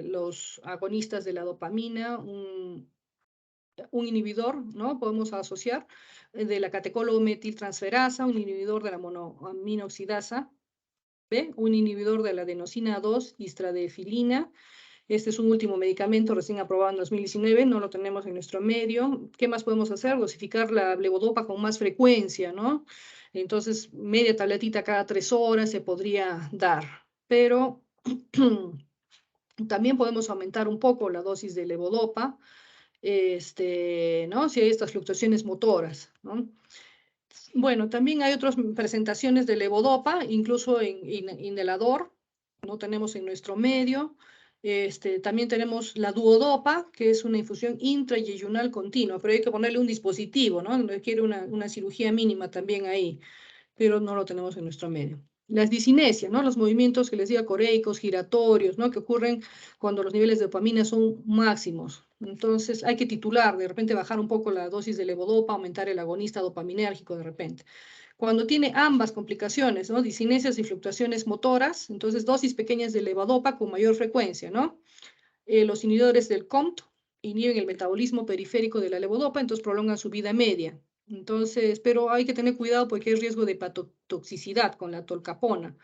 los agonistas de la dopamina, un inhibidor, ¿no? Podemos asociar de la catecolometiltransferasa, un inhibidor de la monoaminoxidasa, ¿ve? Un inhibidor de la adenosina 2, istradefilina. Este es un último medicamento recién aprobado en 2019, no lo tenemos en nuestro medio. ¿Qué más podemos hacer? Dosificar la levodopa con más frecuencia, ¿no? Entonces, media tabletita cada 3 horas se podría dar, pero también podemos aumentar un poco la dosis de levodopa, ¿no? Si hay estas fluctuaciones motoras, ¿no? Bueno, también hay otras presentaciones de levodopa, incluso en inhalador, no tenemos en nuestro medio. También tenemos la duodopa, que es una infusión intrayeyunal continua, pero hay que ponerle un dispositivo, ¿no? Requiere una cirugía mínima también ahí, pero no lo tenemos en nuestro medio. Las discinesias, ¿no? Los movimientos que les diga coreicos, giratorios, ¿no? Que ocurren cuando los niveles de dopamina son máximos. Entonces hay que titular, de repente bajar un poco la dosis de levodopa, aumentar el agonista dopaminérgico de repente. Cuando tiene ambas complicaciones, ¿no? Discinesias y fluctuaciones motoras, entonces dosis pequeñas de levodopa con mayor frecuencia, ¿no? Los inhibidores del COMT inhiben el metabolismo periférico de la levodopa, entonces prolongan su vida media. Entonces, pero hay que tener cuidado porque hay riesgo de hepatotoxicidad con la tolcapona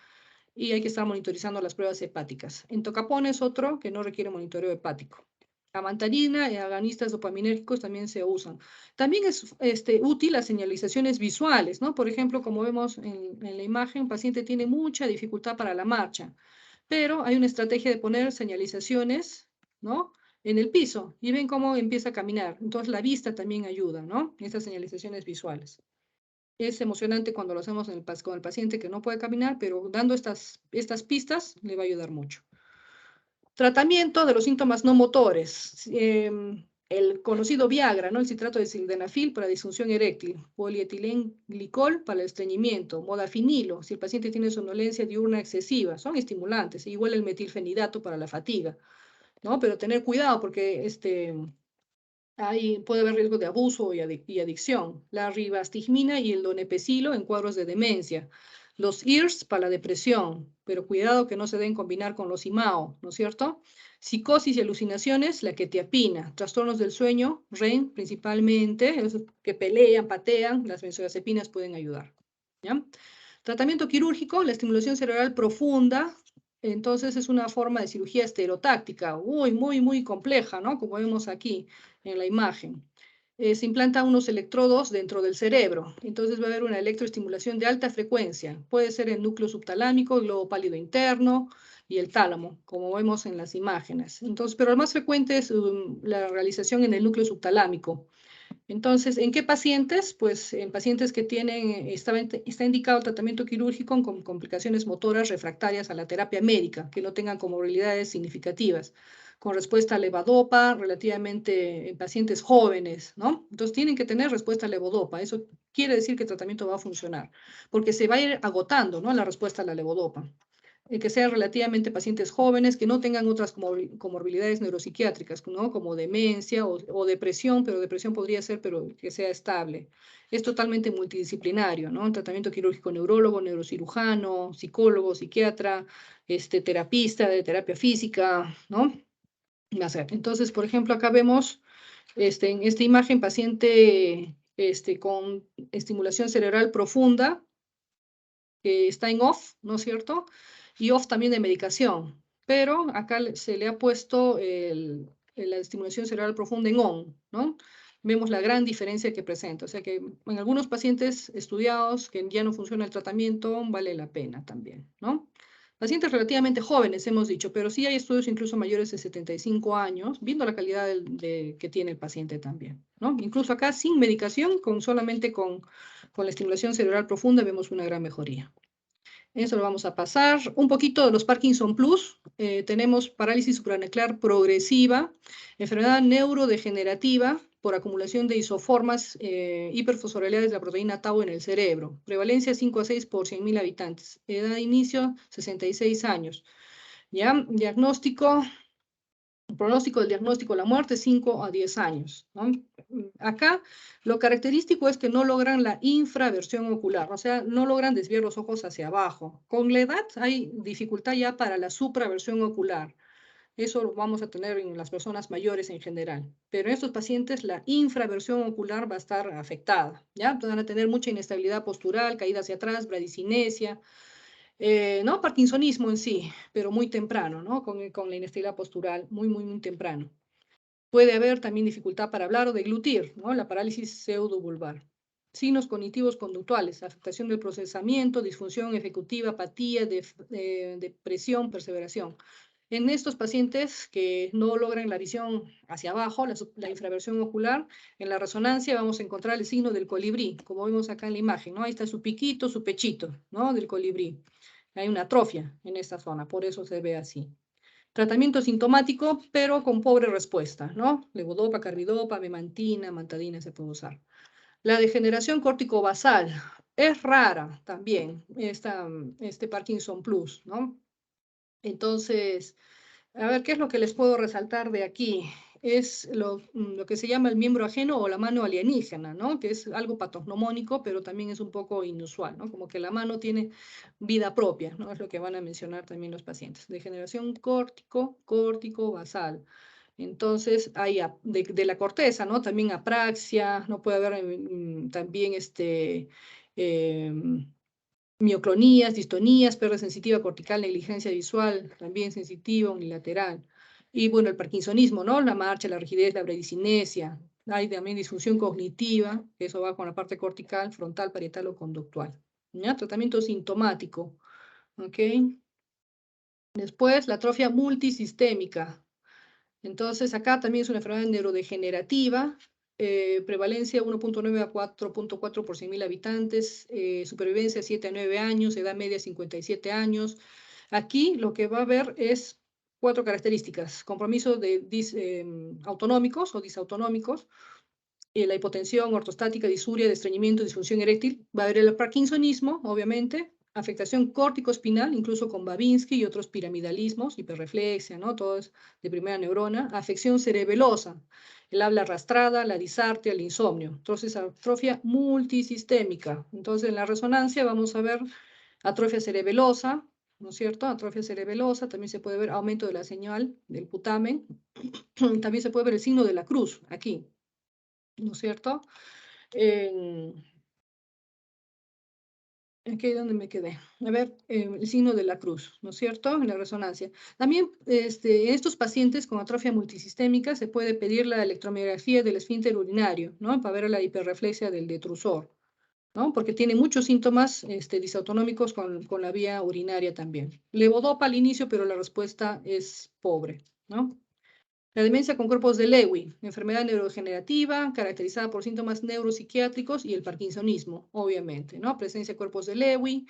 y hay que estar monitorizando las pruebas hepáticas. Entocapona es otro que no requiere monitoreo hepático. Amantarina y agonistas dopaminérgicos también se usan. También es útil las señalizaciones visuales, ¿no? Por ejemplo, como vemos en la imagen, el paciente tiene mucha dificultad para la marcha, pero hay una estrategia de poner señalizaciones, ¿no? En el piso, y ven cómo empieza a caminar. Entonces la vista también ayuda, ¿no? Estas señalizaciones visuales. Es emocionante cuando lo hacemos con el paciente que no puede caminar, pero dando estas pistas le va a ayudar mucho. Tratamiento de los síntomas no motores. El conocido Viagra, ¿no? El citrato de sildenafil para disfunción eréctil, polietilenglicol para el estreñimiento, modafinilo, si el paciente tiene somnolencia diurna excesiva, son estimulantes, igual el metilfenidato para la fatiga, ¿no? Pero tener cuidado porque puede haber riesgo de abuso y adicción. La ribastigmina y el donepezilo en cuadros de demencia. Los IRS para la depresión, pero cuidado que no se deben combinar con los IMAO, ¿no es cierto? Psicosis y alucinaciones, la quetiapina. Trastornos del sueño, REM principalmente, esos que pelean, patean, las benzodiazepinas pueden ayudar. ¿Ya? Tratamiento quirúrgico, la estimulación cerebral profunda, entonces es una forma de cirugía estereotáctica, muy compleja, ¿no? Como vemos aquí en la imagen. Se implantan unos electrodos dentro del cerebro, entonces va a haber una electroestimulación de alta frecuencia. Puede ser el núcleo subtalámico, el globo pálido interno y el tálamo, como vemos en las imágenes. Entonces, pero lo más frecuente es la realización en el núcleo subtalámico. Entonces, ¿en qué pacientes? Pues en pacientes que está indicado el tratamiento quirúrgico con complicaciones motoras refractarias a la terapia médica, que no tengan comorbilidades significativas, con respuesta a levodopa, relativamente en pacientes jóvenes, ¿no? Entonces tienen que tener respuesta a levodopa. Eso quiere decir que el tratamiento va a funcionar, porque se va a ir agotando, ¿no? La respuesta a la levodopa. Que sean relativamente pacientes jóvenes, que no tengan otras comorbilidades neuropsiquiátricas, ¿no? Como demencia o depresión, pero depresión podría ser, pero que sea estable. Es totalmente multidisciplinario, ¿no? Un tratamiento quirúrgico neurólogo, neurocirujano, psicólogo, psiquiatra, terapista de terapia física, ¿no? Entonces, por ejemplo, acá vemos en esta imagen paciente con estimulación cerebral profunda, que está en off, ¿no es cierto? Y off también de medicación, pero acá se le ha puesto la estimulación cerebral profunda en on, ¿no? Vemos la gran diferencia que presenta, o sea que en algunos pacientes estudiados que ya no funciona el tratamiento, vale la pena también, ¿no? Pacientes relativamente jóvenes, hemos dicho, pero sí hay estudios incluso mayores de 75 años, viendo la calidad que tiene el paciente también, ¿no? Incluso acá sin medicación, solamente con la estimulación cerebral profunda vemos una gran mejoría. Eso lo vamos a pasar. Un poquito de los Parkinson Plus. Tenemos parálisis supranuclear progresiva, enfermedad neurodegenerativa por acumulación de isoformas hiperfosforilades de la proteína tau en el cerebro. Prevalencia 5 a 6 por 100.000 habitantes. Edad de inicio 66 años. ¿Ya? Diagnóstico, pronóstico del diagnóstico de la muerte, 5 a 10 años, ¿no? Acá lo característico es que no logran la infraversión ocular, o sea, no logran desviar los ojos hacia abajo. Con la edad hay dificultad ya para la supraversión ocular. Eso lo vamos a tener en las personas mayores en general. Pero en estos pacientes la infraversión ocular va a estar afectada, ¿ya? Van a tener mucha inestabilidad postural, caída hacia atrás, bradicinesia, no parkinsonismo en sí, pero muy temprano, ¿no? Con la inestabilidad postural, muy temprano. Puede haber también dificultad para hablar o deglutir, ¿no? La parálisis pseudovulvar. Signos cognitivos conductuales, afectación del procesamiento, disfunción ejecutiva, apatía, depresión, perseveración. En estos pacientes que no logran la visión hacia abajo, la infraversión ocular, en la resonancia vamos a encontrar el signo del colibrí, como vemos acá en la imagen, ¿no? Ahí está su piquito, su pechito, ¿no? Del colibrí. Hay una atrofia en esta zona, por eso se ve así. Tratamiento sintomático, pero con pobre respuesta, ¿no? Levodopa, carbidopa, memantina, mantadina se puede usar. La degeneración córtico-basal es rara también, este Parkinson Plus, ¿no? Entonces, a ver, ¿qué es lo que les puedo resaltar de aquí? Es lo que se llama el miembro ajeno o la mano alienígena, ¿no? Que es algo patognomónico, pero también es un poco inusual, ¿no? Como que la mano tiene vida propia, ¿no? Es lo que van a mencionar también los pacientes. Degeneración córtico-basal. Entonces, hay de la corteza, ¿no? También apraxia, no puede haber también mioclonías, distonías, pérdida sensitiva cortical, negligencia visual, también sensitiva, unilateral. Y bueno, el parkinsonismo, ¿no? La marcha, la rigidez, la bradicinesia. Hay también disfunción cognitiva, que eso va con la parte cortical, frontal, parietal o conductual. ¿Ya? Tratamiento sintomático. ¿Ok? Después, la atrofia multisistémica. Entonces, acá también es una enfermedad neurodegenerativa, prevalencia 1.9 a 4.4 por 100.000 habitantes, supervivencia 7 a 9 años, edad media 57 años. Aquí lo que va a haber es 4 características: compromiso de autonómicos o disautonómicos, la hipotensión ortostática, disuria, de estreñimiento, disfunción eréctil. Va a haber el parkinsonismo, obviamente, afectación córtico-espinal, incluso con Babinski y otros piramidalismos, hiperreflexia, ¿no? Todo es de primera neurona. Afección cerebelosa, el habla arrastrada, la disartria, el insomnio. Entonces, atrofia multisistémica. Entonces, en la resonancia vamos a ver atrofia cerebelosa, ¿no es cierto? Atrofia cerebelosa, también se puede ver aumento de la señal del putamen. También se puede ver el signo de la cruz, aquí, ¿no es cierto? Aquí es donde me quedé. A ver, el signo de la cruz, ¿no es cierto? En la resonancia. También en estos pacientes con atrofia multisistémica se puede pedir la electromiografía del esfínter urinario, ¿no? Para ver la hiperreflexia del detrusor, ¿no? Porque tiene muchos síntomas disautonómicos con la vía urinaria también. Levodopa al inicio, pero la respuesta es pobre, ¿no? La demencia con cuerpos de Lewy, enfermedad neurodegenerativa, caracterizada por síntomas neuropsiquiátricos y el parkinsonismo, obviamente, ¿no? Presencia de cuerpos de Lewy,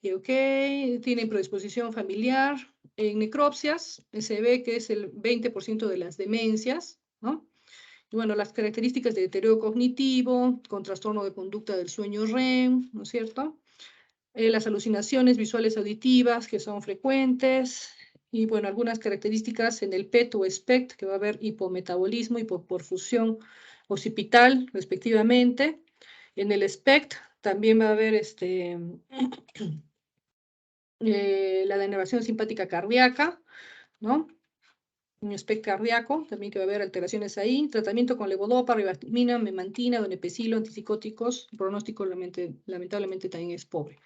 tiene predisposición familiar. En necropsias se ve que es el 20% de las demencias, ¿no? Y bueno, las características de deterioro cognitivo, con trastorno de conducta del sueño REM, ¿no es cierto? Las alucinaciones visuales auditivas que son frecuentes, y bueno, algunas características en el PET o SPECT, que va a haber hipometabolismo, hipoperfusión occipital, respectivamente. En el SPECT también va a haber la denervación simpática cardíaca, ¿no? Un SPECT cardíaco, también que va a haber alteraciones ahí. Tratamiento con levodopa, ribavirin, memantina, donepezilo, antipsicóticos. El pronóstico lamentablemente también es pobre.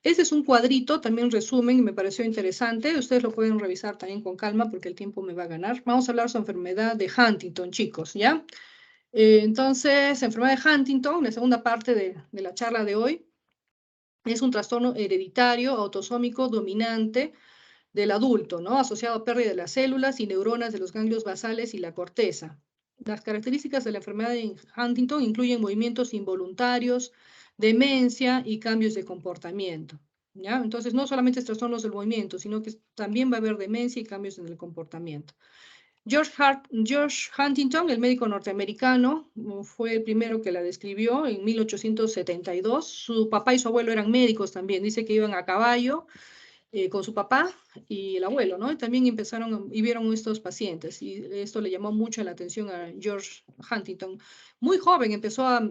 Este es un cuadrito, también resumen, y me pareció interesante. Ustedes lo pueden revisar también con calma porque el tiempo me va a ganar. Vamos a hablar sobre enfermedad de Huntington, chicos, ¿ya? Entonces, enfermedad de Huntington, la segunda parte de la charla de hoy, es un trastorno hereditario autosómico dominante del adulto, ¿no? Asociado a pérdida de las células y neuronas de los ganglios basales y la corteza. Las características de la enfermedad de Huntington incluyen movimientos involuntarios, demencia y cambios de comportamiento, ¿ya? Entonces, no solamente es trastornos del movimiento, sino que también va a haber demencia y cambios en el comportamiento. George Huntington, el médico norteamericano, fue el primero que la describió en 1872. Su papá y su abuelo eran médicos también. Dice que iban a caballo con su papá y el abuelo, ¿no? Y también empezaron y vieron estos pacientes, y esto le llamó mucho la atención a George Huntington. Muy joven empezó a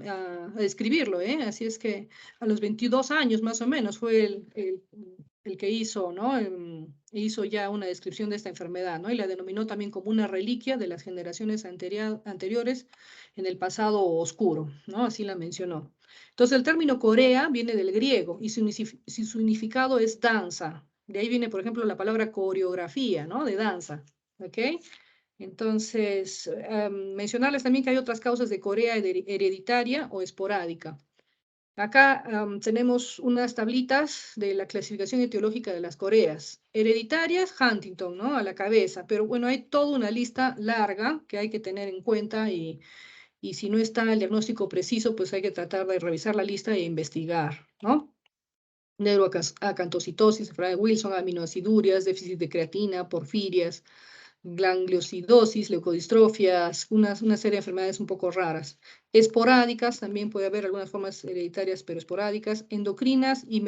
describirlo, ¿eh? Así es que a los 22 años más o menos fue el que hizo, ¿no? Hizo ya una descripción de esta enfermedad, ¿no? Y la denominó también como una reliquia de las generaciones anteriores en el pasado oscuro, ¿no? Así la mencionó. Entonces, el término Corea viene del griego y su significado es danza. De ahí viene, por ejemplo, la palabra coreografía, ¿no? De danza, ¿ok? Entonces, mencionarles también que hay otras causas de Corea hereditaria o esporádica. Acá tenemos unas tablitas de la clasificación etiológica de las Coreas. Hereditarias, Huntington, ¿no? A la cabeza, pero bueno, hay toda una lista larga que hay que tener en cuenta, y si no está el diagnóstico preciso, pues hay que tratar de revisar la lista e investigar, ¿no? Neuroacantocitosis, enfermedad de Wilson, aminoacidurias, déficit de creatina, porfirias, gangliosidosis, leucodistrofias, una serie de enfermedades un poco raras. Esporádicas, también puede haber algunas formas hereditarias, pero esporádicas, endocrinas y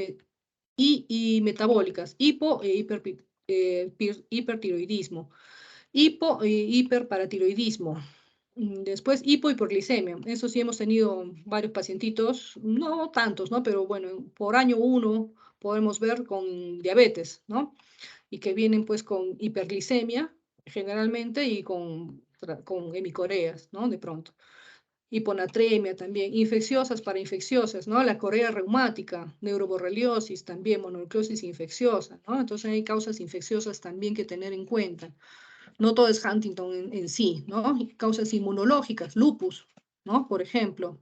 metabólicas, hipertiroidismo, hiperparatiroidismo. Después, hipohipoglicemia. Eso sí, hemos tenido varios pacientitos, no tantos, ¿no? Pero bueno, por año uno podemos ver con diabetes, ¿no? Y que vienen pues con hiperglicemia generalmente y con hemicoreas, ¿no? De pronto. Hiponatremia también, infecciosas para infecciosas, ¿no? La corea reumática, neuroborreliosis también, mononucleosis infecciosa, ¿no? Entonces hay causas infecciosas también que tener en cuenta. No todo es Huntington en sí, ¿no? Causas inmunológicas, lupus, ¿no? Por ejemplo.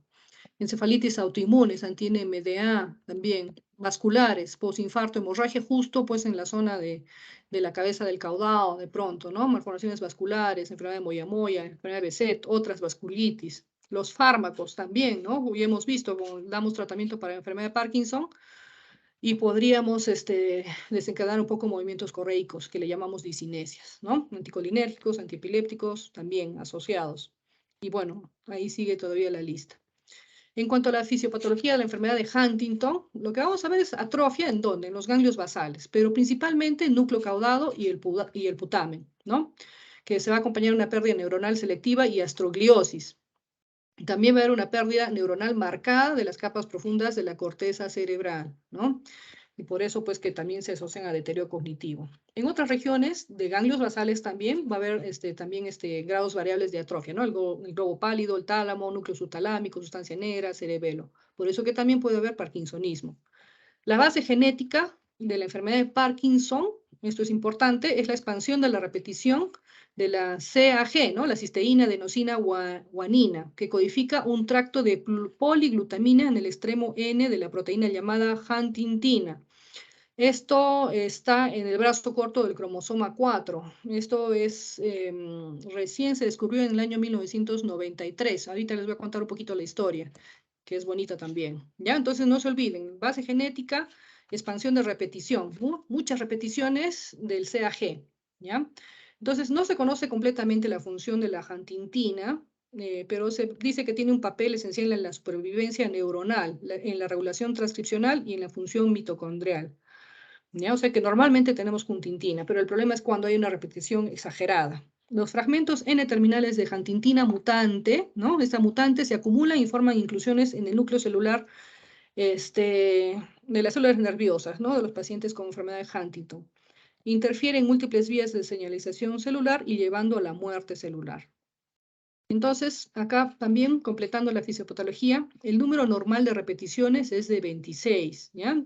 encefalitis autoinmunes, anti-NMDA también, vasculares, posinfarto, hemorragia justo pues en la zona de la cabeza del caudado de pronto, ¿no? Malformaciones vasculares, enfermedad de Moyamoya, enfermedad de Behçet, otras vasculitis. Los fármacos también, ¿no? Hoy hemos visto, damos tratamiento para enfermedad de Parkinson, y podríamos desencadenar un poco movimientos correicos, que le llamamos discinesias, ¿no? Anticolinérgicos, antiepilépticos, también asociados. Y bueno, ahí sigue todavía la lista. En cuanto a la fisiopatología de la enfermedad de Huntington, lo que vamos a ver es atrofia en dónde, en los ganglios basales, pero principalmente el núcleo caudado y el putamen, ¿no? Que se va a acompañar de una pérdida neuronal selectiva y astrogliosis. También va a haber una pérdida neuronal marcada de las capas profundas de la corteza cerebral, ¿no? Y por eso, pues, que también se asocian a deterioro cognitivo. En otras regiones de ganglios basales también va a haber también grados variables de atrofia, ¿no? El globo pálido, el tálamo, núcleo subtalámico, sustancia negra, cerebelo. Por eso que también puede haber parkinsonismo. La base genética de la enfermedad de Parkinson, esto es importante, es la expansión de la repetición de la CAG, ¿no? La cisteína, adenosina, guanina, que codifica un tracto de poliglutamina en el extremo N de la proteína llamada huntingtina. Esto está en el brazo corto del cromosoma 4. Esto es recién se descubrió en el año 1993. Ahorita les voy a contar un poquito la historia, que es bonita también. ¿Ya? Entonces no se olviden, base genética, expansión de repetición, ¿no? Muchas repeticiones del CAG. ¿Ya? Entonces no se conoce completamente la función de la huntingtina, pero se dice que tiene un papel esencial en la supervivencia neuronal, en la regulación transcripcional y en la función mitocondrial. ¿Ya? O sea que normalmente tenemos huntingtina, pero el problema es cuando hay una repetición exagerada. Los fragmentos N-terminales de huntingtina mutante, ¿no? Esta mutante se acumula y forman inclusiones en el núcleo celular de las células nerviosas, ¿no? De los pacientes con enfermedad de Huntington. Interfiere en múltiples vías de señalización celular y llevando a la muerte celular. Entonces, acá también, completando la fisiopatología, el número normal de repeticiones es de 26, ¿ya?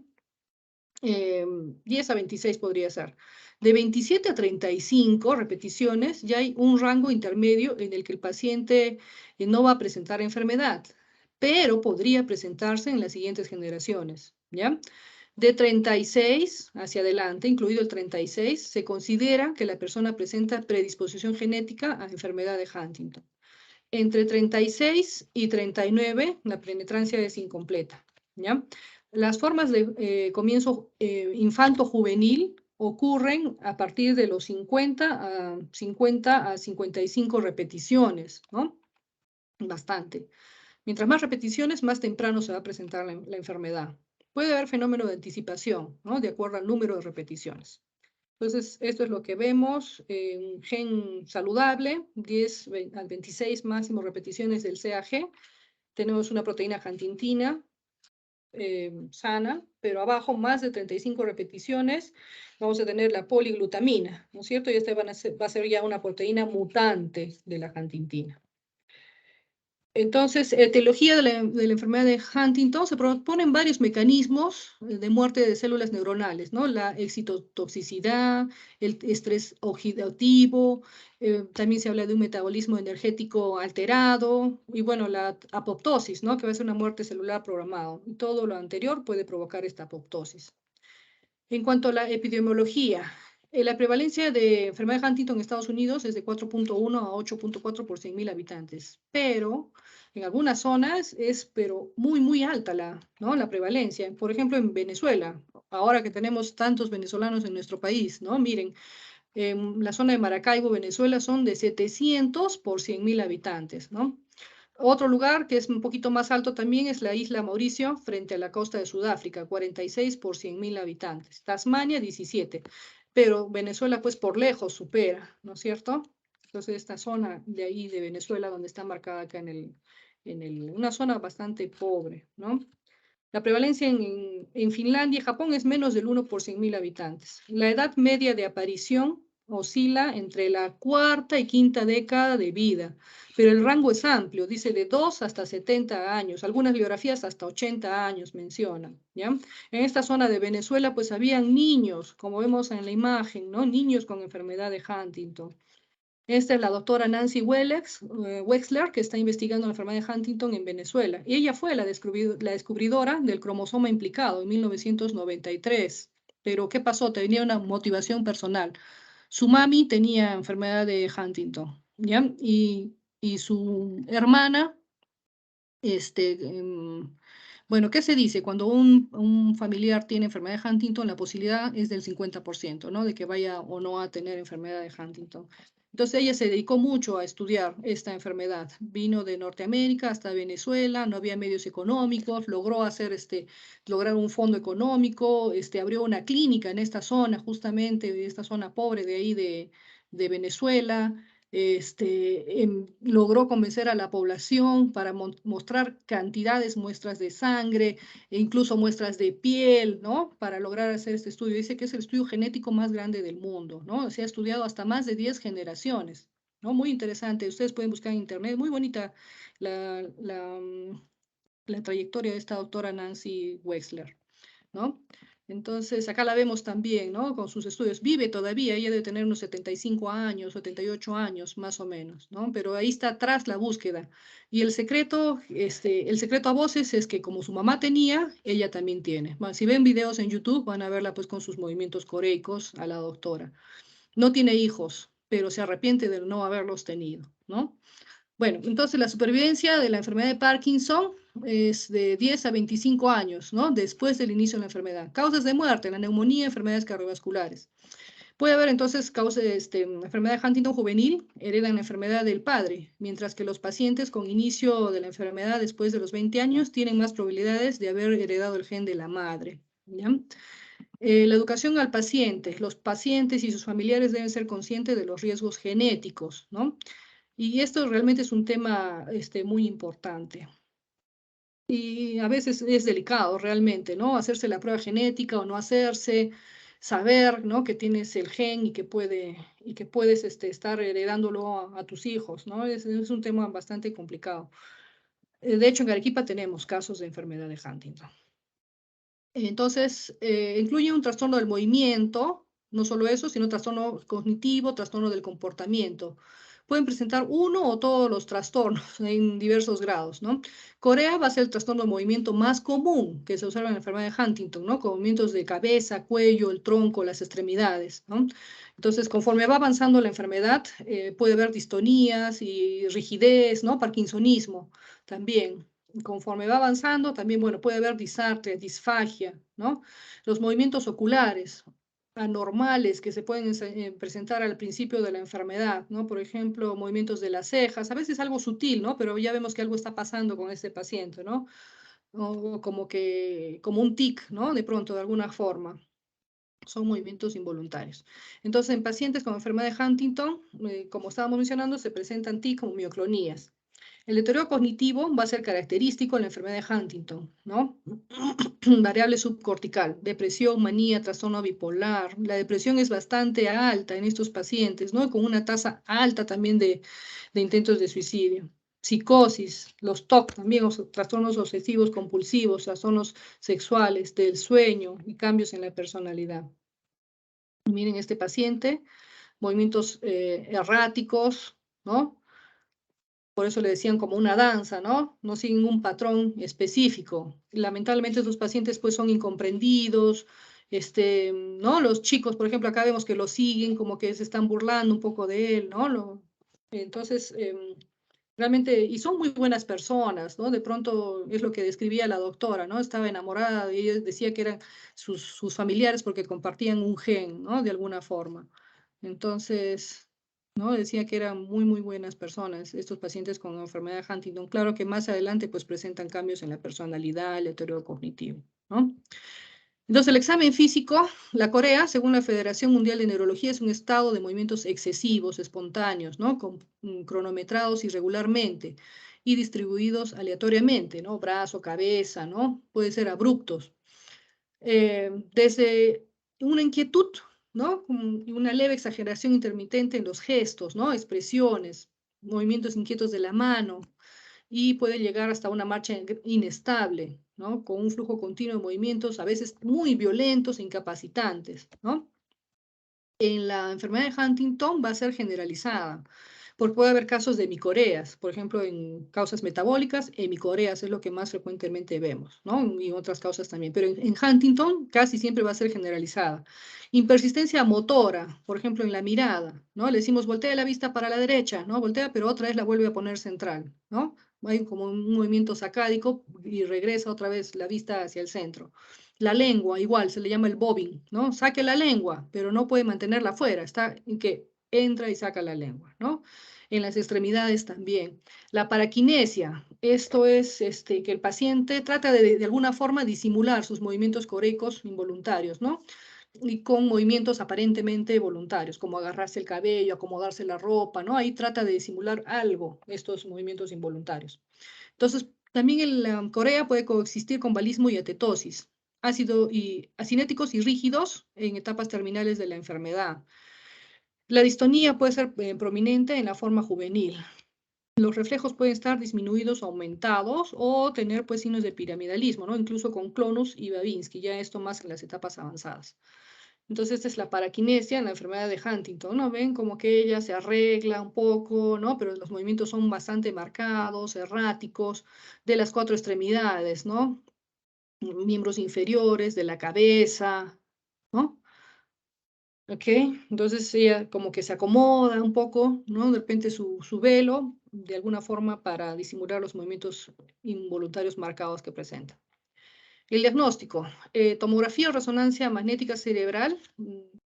10 a 26 podría ser. De 27 a 35 repeticiones ya hay un rango intermedio en el que el paciente no va a presentar enfermedad, pero podría presentarse en las siguientes generaciones, ¿ya? De 36 hacia adelante, incluido el 36, se considera que la persona presenta predisposición genética a enfermedad de Huntington. Entre 36 y 39, la penetrancia es incompleta, ¿ya? Las formas de comienzo infanto-juvenil ocurren a partir de los 50 a 55 repeticiones, ¿no? Bastante. Mientras más repeticiones, más temprano se va a presentar la enfermedad. Puede haber fenómeno de anticipación, ¿no? De acuerdo al número de repeticiones. Entonces, esto es lo que vemos, un gen saludable, 10 a 26 máximo repeticiones del CAG. Tenemos una proteína huntingtina sana, pero abajo más de 35 repeticiones vamos a tener la poliglutamina, ¿no es cierto? Y esta va a ser ya una proteína mutante de la huntingtina. Entonces, etiología de la enfermedad de Huntington, se proponen varios mecanismos de muerte de células neuronales, ¿no? La excitotoxicidad, el estrés oxidativo, también se habla de un metabolismo energético alterado, y bueno, la apoptosis, ¿no? Que va a ser una muerte celular programada. Y todo lo anterior puede provocar esta apoptosis. En cuanto a la epidemiología, la prevalencia de enfermedad de Huntington en Estados Unidos es de 4.1 a 8.4 por 100.000 habitantes, pero en algunas zonas es pero muy alta ¿no? La prevalencia. Por ejemplo, en Venezuela, ahora que tenemos tantos venezolanos en nuestro país, ¿no? Miren, en la zona de Maracaibo, Venezuela, son de 700 por 100.000 habitantes, ¿no? Otro lugar que es un poquito más alto también es la isla Mauricio, frente a la costa de Sudáfrica, 46 por 100.000 habitantes. Tasmania, 17. Pero Venezuela, pues por lejos supera, ¿no es cierto? Entonces, esta zona de ahí de Venezuela, donde está marcada acá una zona bastante pobre, ¿no? La prevalencia en Finlandia y Japón es menos del 1 por 100.000 habitantes. La edad media de aparición oscila entre la cuarta y quinta década de vida, pero el rango es amplio, dice de 2 hasta 70 años, algunas biografías hasta 80 años mencionan, ¿ya? En esta zona de Venezuela, pues habían niños, como vemos en la imagen, ¿no? Niños con enfermedad de Huntington. Esta es la doctora Nancy Wexler, que está investigando la enfermedad de Huntington en Venezuela. Y ella fue la descubridora del cromosoma implicado en 1993. Pero, ¿qué pasó? Tenía una motivación personal. Su mami tenía enfermedad de Huntington, ¿ya? Y su hermana, este, bueno, ¿qué se dice? Cuando un familiar tiene enfermedad de Huntington, la posibilidad es del 50%, ¿no? De que vaya o no a tener enfermedad de Huntington. Entonces ella se dedicó mucho a estudiar esta enfermedad. Vino de Norteamérica hasta Venezuela, no había medios económicos, logró lograr un fondo económico, abrió una clínica en esta zona, justamente, esta zona pobre de ahí de Venezuela. Logró convencer a la población para mostrar cantidades, muestras de sangre, e incluso muestras de piel, ¿no? Para lograr hacer este estudio. Dice que es el estudio genético más grande del mundo, ¿no? Se ha estudiado hasta más de 10 generaciones, ¿no? Muy interesante. Ustedes pueden buscar en internet. Muy bonita la, la, mm, la trayectoria de esta doctora Nancy Wexler, ¿no? Entonces, acá la vemos también, ¿no? Con sus estudios. Vive todavía, ella debe tener unos 75 años, 78 años, más o menos, ¿no? Pero ahí está atrás la búsqueda. Y el secreto a voces es que como su mamá tenía, ella también tiene. Bueno, si ven videos en YouTube, van a verla pues con sus movimientos coreicos a la doctora. No tiene hijos, pero se arrepiente de no haberlos tenido, ¿no? Bueno, entonces la supervivencia de la enfermedad de Parkinson es de 10 a 25 años, ¿no? Después del inicio de la enfermedad. Causas de muerte, la neumonía, enfermedades cardiovasculares. Puede haber entonces enfermedad de Huntington juvenil, heredan la enfermedad del padre, mientras que los pacientes con inicio de la enfermedad después de los 20 años tienen más probabilidades de haber heredado el gen de la madre, ¿ya? La educación al paciente. Los pacientes y sus familiares deben ser conscientes de los riesgos genéticos, ¿no? Y esto realmente es un tema muy importante. Y a veces es delicado realmente, ¿no? Hacerse la prueba genética o no hacerse, saber, ¿no? Que tienes el gen y que puedes estar heredándolo a tus hijos, ¿no? Es un tema bastante complicado. De hecho, en Arequipa tenemos casos de enfermedad de Huntington. Entonces, incluye un trastorno del movimiento, no solo eso, sino trastorno cognitivo, trastorno del comportamiento. Pueden presentar uno o todos los trastornos en diversos grados, ¿no? Corea va a ser el trastorno de movimiento más común que se observa en la enfermedad de Huntington, ¿no? Con movimientos de cabeza, cuello, el tronco, las extremidades, ¿no? Entonces, conforme va avanzando la enfermedad, puede haber distonías y rigidez, ¿no? Parkinsonismo también. Conforme va avanzando, también, bueno, puede haber disartria, disfagia, ¿no? Los movimientos oculares anormales que se pueden presentar al principio de la enfermedad, ¿no? Por ejemplo, movimientos de las cejas, a veces algo sutil, ¿no? Pero ya vemos que algo está pasando con este paciente, ¿no? O como un tic, ¿no? De pronto, de alguna forma. Son movimientos involuntarios. Entonces, en pacientes con enfermedad de Huntington, como estábamos mencionando, se presentan TIC como mioclonías. El deterioro cognitivo va a ser característico en la enfermedad de Huntington, ¿no? Variable subcortical, depresión, manía, trastorno bipolar. La depresión es bastante alta en estos pacientes, ¿no? Con una tasa alta también de intentos de suicidio. Psicosis, los TOC también, trastornos obsesivos compulsivos, trastornos sexuales, del sueño y cambios en la personalidad. Miren este paciente, movimientos erráticos, ¿no? Por eso le decían como una danza, ¿no? No siguen un patrón específico. Y lamentablemente estos pacientes pues son incomprendidos, ¿no? Los chicos, por ejemplo, acá vemos que lo siguen, como que se están burlando un poco de él, ¿no? Entonces, realmente, y son muy buenas personas, ¿no? De pronto es lo que describía la doctora, ¿no? Estaba enamorada de ellos, decía que eran sus familiares porque compartían un gen, ¿no? De alguna forma. Entonces, ¿no? Decía que eran muy, muy buenas personas, estos pacientes con enfermedad de Huntington. Claro que más adelante, pues, presentan cambios en la personalidad, el deterioro cognitivo, ¿no? Entonces, el examen físico, la Corea, según la Federación Mundial de Neurología, es un estado de movimientos excesivos, espontáneos, ¿no? Cronometrados irregularmente y distribuidos aleatoriamente, ¿no? Brazo, cabeza, ¿no? Puede ser abruptos. Desde una inquietud, ¿no? Una leve exageración intermitente en los gestos, ¿no? Expresiones, movimientos inquietos de la mano, y puede llegar hasta una marcha inestable, ¿no? Con un flujo continuo de movimientos, a veces muy violentos e incapacitantes, ¿no? En la enfermedad de Huntington va a ser generalizada, porque puede haber casos de hemicoreas, por ejemplo, en causas metabólicas, hemicoreas es lo que más frecuentemente vemos, ¿no? Y otras causas también, pero en Huntington casi siempre va a ser generalizada. Impersistencia motora, por ejemplo, en la mirada, ¿no? Le decimos voltea la vista para la derecha, ¿no? Voltea, pero otra vez la vuelve a poner central, ¿no? Hay como un movimiento sacádico y regresa otra vez la vista hacia el centro. La lengua, igual, se le llama el bobbing, ¿no? Saque la lengua, pero no puede mantenerla afuera, está en que entra y saca la lengua, ¿no? En las extremidades también. La paraquinesia, esto es que el paciente trata de alguna forma disimular sus movimientos coreicos involuntarios, ¿no? Y con movimientos aparentemente voluntarios, como agarrarse el cabello, acomodarse la ropa, ¿no? Ahí trata de disimular algo, estos movimientos involuntarios. Entonces, también en la Corea puede coexistir con balismo y atetosis, acinéticos y rígidos en etapas terminales de la enfermedad. La distonía puede ser prominente en la forma juvenil. Los reflejos pueden estar disminuidos o aumentados o tener pues signos de piramidalismo, ¿no? Incluso con Clonus y Babinski, ya esto más en las etapas avanzadas. Entonces, esta es la paraquinesia en la enfermedad de Huntington, ¿no? Ven como que ella se arregla un poco, ¿no? Pero los movimientos son bastante marcados, erráticos, de las cuatro extremidades, ¿no? Miembros inferiores, de la cabeza, ¿no? ¿Ok? Entonces ella como que se acomoda un poco, ¿no? De repente su velo, de alguna forma para disimular los movimientos involuntarios marcados que presenta. El diagnóstico, tomografía o resonancia magnética cerebral,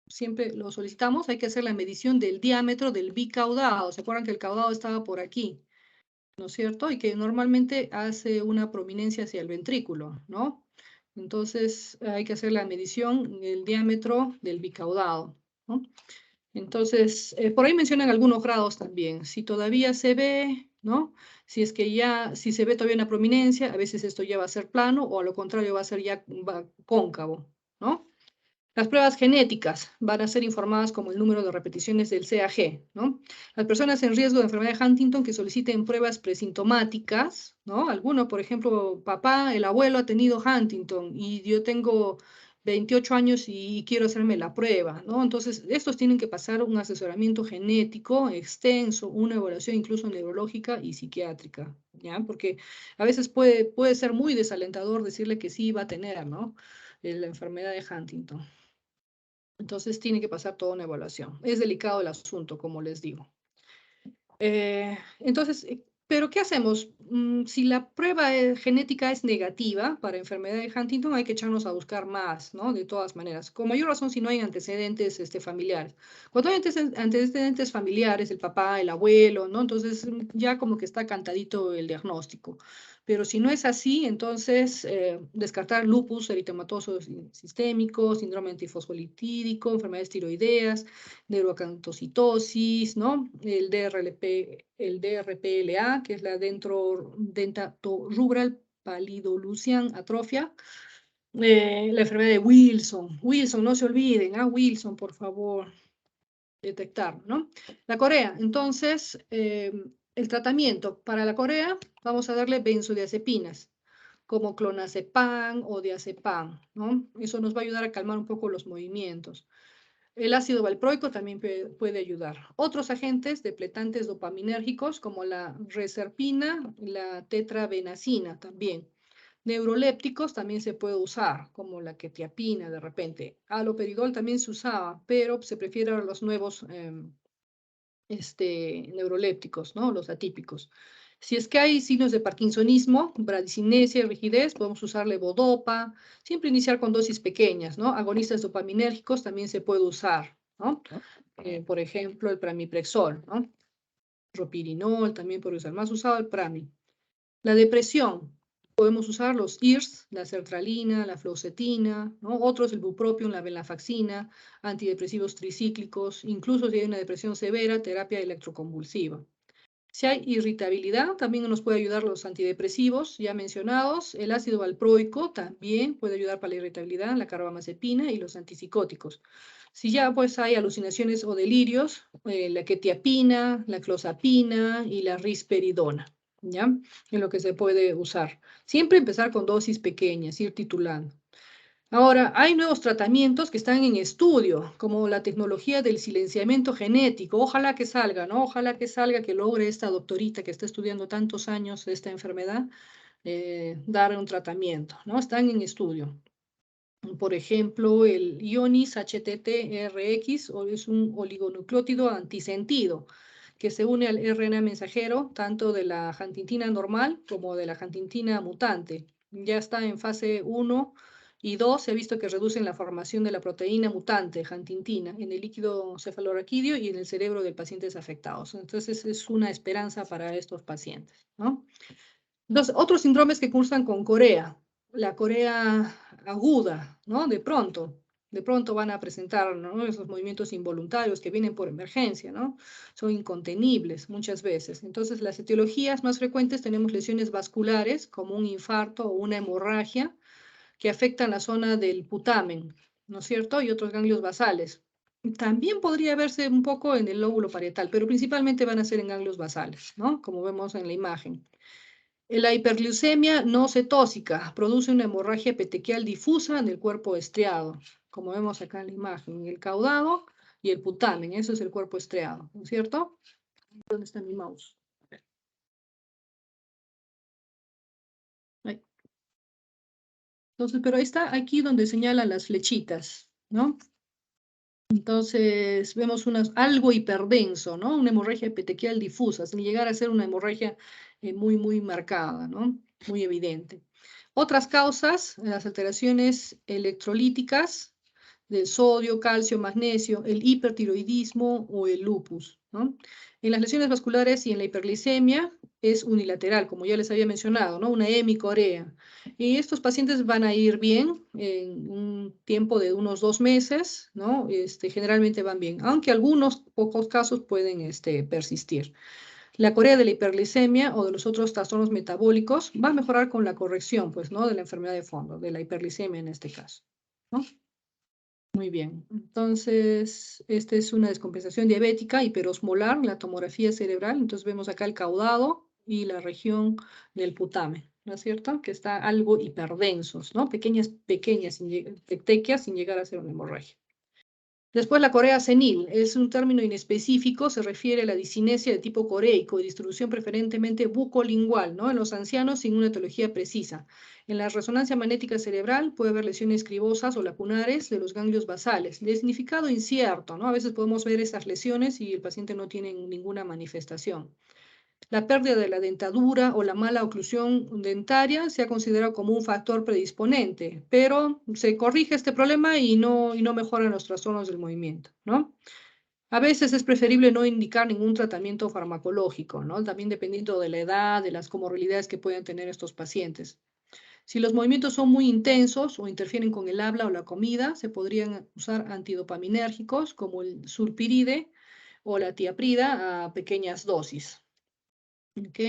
siempre lo solicitamos, hay que hacer la medición del diámetro del bicaudado. ¿Se acuerdan que el caudado estaba por aquí? ¿No es cierto? Y que normalmente hace una prominencia hacia el ventrículo, ¿no? Entonces hay que hacer la medición del diámetro del bicaudado, ¿no? Entonces, por ahí mencionan algunos grados también. Si todavía se ve, ¿no? Si es que ya, si se ve todavía una prominencia, a veces esto ya va a ser plano o a lo contrario va a ser ya cóncavo, ¿no? Las pruebas genéticas van a ser informadas como el número de repeticiones del CAG, ¿no? Las personas en riesgo de enfermedad de Huntington que soliciten pruebas presintomáticas, ¿no? Alguno, por ejemplo, papá, el abuelo ha tenido Huntington y yo tengo 28 años y quiero hacerme la prueba, ¿no? Entonces, estos tienen que pasar un asesoramiento genético extenso, una evaluación incluso neurológica y psiquiátrica, ¿ya? Porque a veces puede ser muy desalentador decirle que sí va a tener, ¿no? La enfermedad de Huntington. Entonces tiene que pasar toda una evaluación. Es delicado el asunto, como les digo. Entonces, ¿pero qué hacemos? Si la prueba genética es negativa para enfermedad de Huntington, hay que echarnos a buscar más, ¿no? De todas maneras. Con mayor razón si no hay antecedentes familiares. Cuando hay antecedentes familiares, el papá, el abuelo, ¿no? Entonces ya como que está cantadito el diagnóstico. Pero si no es así, entonces descartar lupus eritematoso sistémico, síndrome antifosfolipídico, enfermedades tiroideas, neuroacantocitosis, ¿no? El DRPLA, que es la dentatorubral pallidoluysian atrofia, la enfermedad de Wilson. Wilson, no se olviden, Wilson, por favor, detectar, ¿no? La corea, entonces, el tratamiento para la corea, vamos a darle benzodiazepinas, como clonazepam o diazepam, ¿no? Eso nos va a ayudar a calmar un poco los movimientos. El ácido valproico también puede ayudar. Otros agentes depletantes dopaminérgicos como la reserpina, la tetrabenazina también. Neurolépticos también se puede usar, como la quetiapina de repente. Haloperidol también se usaba, pero se prefiere a los nuevos neurolépticos, ¿no? Los atípicos. Si es que hay signos de parkinsonismo, bradicinesia y rigidez, podemos usar levodopa, siempre iniciar con dosis pequeñas, ¿no? Agonistas dopaminérgicos también se puede usar, ¿no? Por ejemplo, el pramiprexol, ¿no? Ropirinol también puede usar, más usado el prami. La depresión, podemos usar los IRS, la sertralina, la fluoxetina, ¿no? Otros, el bupropion, la venlafaxina, antidepresivos tricíclicos, incluso si hay una depresión severa, terapia electroconvulsiva. Si hay irritabilidad, también nos puede ayudar los antidepresivos ya mencionados. El ácido valproico también puede ayudar para la irritabilidad, la carbamazepina y los antipsicóticos. Si ya pues hay alucinaciones o delirios, la quetiapina, la clozapina y la risperidona, ¿ya? En lo que se puede usar. Siempre empezar con dosis pequeñas, ir titulando. Ahora, hay nuevos tratamientos que están en estudio, como la tecnología del silenciamiento genético. Ojalá que salga, ¿no? Ojalá que salga, que logre esta doctorita que está estudiando tantos años esta enfermedad, dar un tratamiento, ¿no? Están en estudio. Por ejemplo, el Ionis HTT-RX es un oligonucleótido antisentido que se une al RNA mensajero tanto de la huntingtina normal como de la huntingtina mutante. Ya está en fase 1 y 2. Se ha visto que reducen la formación de la proteína mutante, huntingtina, en el líquido cefalorraquídeo y en el cerebro de pacientes afectados. Entonces, es una esperanza para estos pacientes, ¿no? Entonces, otros síndromes que cursan con Corea, la Corea aguda, ¿no? De pronto van a presentar, ¿no? Esos movimientos involuntarios que vienen por emergencia, ¿no? Son incontenibles muchas veces. Entonces, las etiologías más frecuentes tenemos lesiones vasculares, como un infarto o una hemorragia, que afectan la zona del putamen, ¿no es cierto? Y otros ganglios basales. También podría verse un poco en el lóbulo parietal, pero principalmente van a ser en ganglios basales, ¿no? Como vemos en la imagen. La hiperglucemia no cetósica produce una hemorragia petequial difusa en el cuerpo estriado, como vemos acá en la imagen, el caudado y el putamen, eso es el cuerpo estriado, ¿no es cierto? ¿Dónde está mi mouse? Ahí. Entonces, pero ahí está aquí donde señalan las flechitas, ¿no? Entonces, vemos algo hiperdenso, ¿no? Una hemorragia petequial difusa, sin llegar a ser una hemorragia muy marcada, ¿no? Muy evidente. Otras causas, las alteraciones electrolíticas del sodio, calcio, magnesio, el hipertiroidismo o el lupus, ¿no? En las lesiones vasculares y en la hiperglicemia es unilateral, como ya les había mencionado, ¿no? Una hemicorea. Y estos pacientes van a ir bien en un tiempo de unos 2 meses, ¿no? Generalmente van bien, aunque algunos pocos casos pueden persistir. La corea de la hiperglicemia o de los otros trastornos metabólicos va a mejorar con la corrección, pues, ¿no? De la enfermedad de fondo, de la hiperglicemia en este caso, ¿no? Muy bien. Entonces, esta es una descompensación diabética hiperosmolar, la tomografía cerebral. Entonces, vemos acá el caudado y la región del putamen, ¿no es cierto? Que está algo hiperdensos, ¿no? Pequeñas petequias sin llegar a ser una hemorragia. Después, la corea senil es un término inespecífico, se refiere a la discinesia de tipo coreico, de distribución preferentemente bucolingual, ¿no? En los ancianos sin una etiología precisa. En la resonancia magnética cerebral puede haber lesiones cribosas o lacunares de los ganglios basales, de significado incierto, ¿no? A veces podemos ver esas lesiones y el paciente no tiene ninguna manifestación. La pérdida de la dentadura o la mala oclusión dentaria se ha considerado como un factor predisponente, pero se corrige este problema y no mejoran los trastornos del movimiento, ¿no? A veces es preferible no indicar ningún tratamiento farmacológico, ¿no? También dependiendo de la edad, de las comorbilidades que puedan tener estos pacientes. Si los movimientos son muy intensos o interfieren con el habla o la comida, se podrían usar antidopaminérgicos como el sulpiride o la tiaprida a pequeñas dosis. ¿Ok?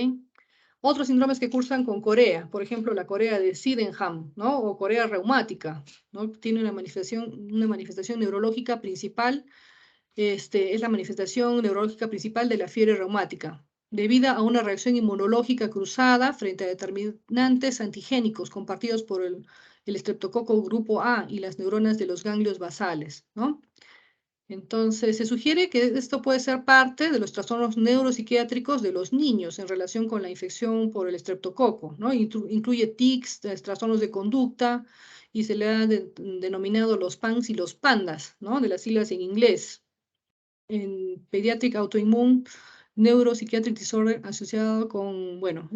Otros síndromes que cursan con corea, por ejemplo, la corea de Sydenham, ¿no? O corea reumática, ¿no? Tiene una manifestación neurológica principal, es la manifestación neurológica principal de la fiebre reumática, debido a una reacción inmunológica cruzada frente a determinantes antigénicos compartidos por el estreptococo grupo A y las neuronas de los ganglios basales, ¿no? Entonces, se sugiere que esto puede ser parte de los trastornos neuropsiquiátricos de los niños en relación con la infección por el estreptococo, ¿no? Incluye tics, trastornos de conducta, y se le ha denominado los PANS y los PANDAS, ¿no? De las siglas en inglés. En Pediatric Autoimmune Neuropsychiatric Disorder asociado con, bueno,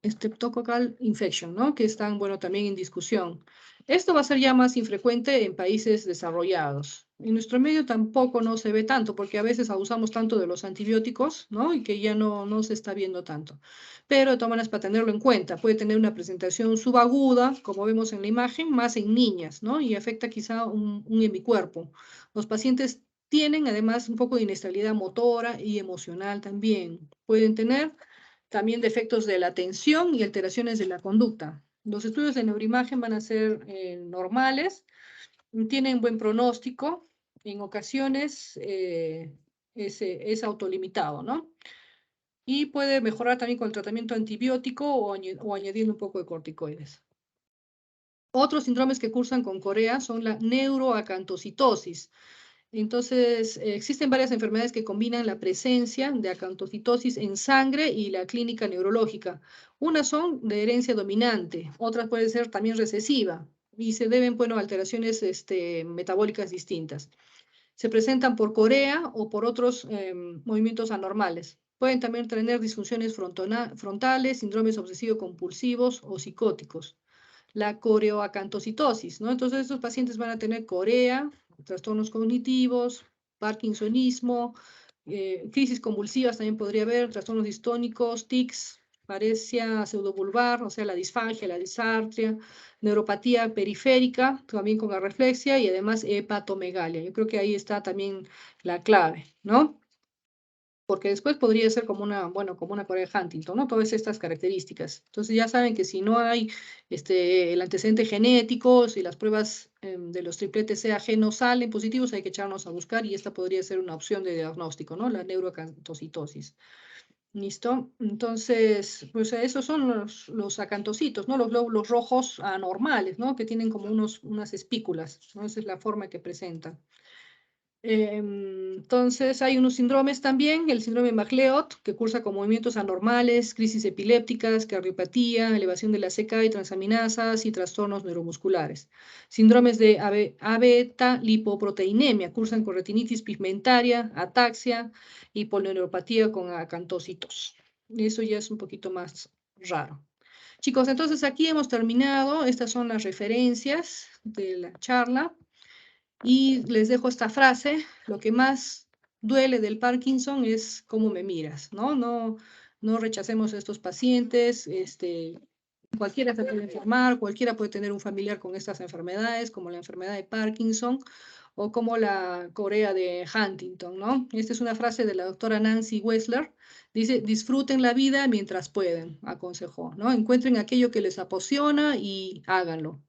streptococcal infection, ¿no? Que están, bueno, también en discusión. Esto va a ser ya más infrecuente en países desarrollados. En nuestro medio tampoco no se ve tanto, porque a veces abusamos tanto de los antibióticos, ¿no? Y que ya no se está viendo tanto. Pero de todas maneras, para tenerlo en cuenta, puede tener una presentación subaguda, como vemos en la imagen, más en niñas, ¿no? Y afecta quizá un hemicuerpo. Los pacientes tienen además un poco de inestabilidad motora y emocional también. Pueden tener también defectos de la atención y alteraciones de la conducta. Los estudios de neuroimagen van a ser normales, tienen buen pronóstico, en ocasiones es autolimitado, ¿no? Y puede mejorar también con el tratamiento antibiótico o añadiendo un poco de corticoides. Otros síndromes que cursan con Corea son la neuroacantocitosis. Entonces, existen varias enfermedades que combinan la presencia de acantocitosis en sangre y la clínica neurológica. Unas son de herencia dominante, otras puede ser también recesiva y se deben, bueno, a alteraciones metabólicas distintas. Se presentan por corea o por otros movimientos anormales. Pueden también tener disfunciones frontales, síndromes obsesivo-compulsivos o psicóticos. La coreoacantocitosis, ¿no? Entonces, estos pacientes van a tener corea, trastornos cognitivos, parkinsonismo, crisis convulsivas también podría haber, trastornos distónicos, tics, paresia pseudobulbar, o sea, la disfagia, la disartria, neuropatía periférica, también con arreflexia y además hepatomegalia. Yo creo que ahí está también la clave, ¿no? Porque después podría ser como una, bueno, como una Corea de Huntington, ¿no? Todas estas características. Entonces ya saben que si no hay el antecedente genético, si las pruebas de los tripletes CAG no salen positivos, hay que echarnos a buscar y esta podría ser una opción de diagnóstico, ¿no? La neuroacantocitosis. ¿Listo? Entonces, pues esos son los acantocitos, ¿no? Los glóbulos rojos anormales, ¿no? Que tienen como unas espículas, ¿no? Esa es la forma que presentan. Entonces, hay unos síndromes también, el síndrome MacLeod, que cursa con movimientos anormales, crisis epilépticas, cardiopatía, elevación de la CK y transaminasas y trastornos neuromusculares. Síndromes de A-beta lipoproteinemia, cursan con retinitis pigmentaria, ataxia y polineuropatía con acantocitos. Eso ya es un poquito más raro. Chicos, entonces aquí hemos terminado. Estas son las referencias de la charla. Y les dejo esta frase: lo que más duele del Parkinson es cómo me miras, ¿no? No rechacemos a estos pacientes, cualquiera se puede enfermar, cualquiera puede tener un familiar con estas enfermedades, como la enfermedad de Parkinson o como la Corea de Huntington, ¿no? Esta es una frase de la doctora Nancy Wessler, dice: disfruten la vida mientras pueden, aconsejó, ¿no? Encuentren aquello que les apasiona y háganlo.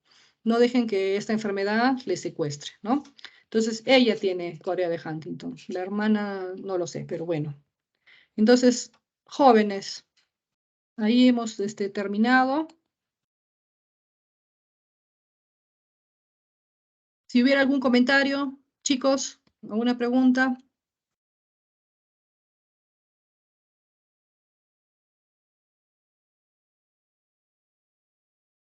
No dejen que esta enfermedad les secuestre, ¿no? Entonces, ella tiene Corea de Huntington, la hermana no lo sé, pero bueno. Entonces, jóvenes, ahí hemos terminado. Si hubiera algún comentario, chicos, alguna pregunta,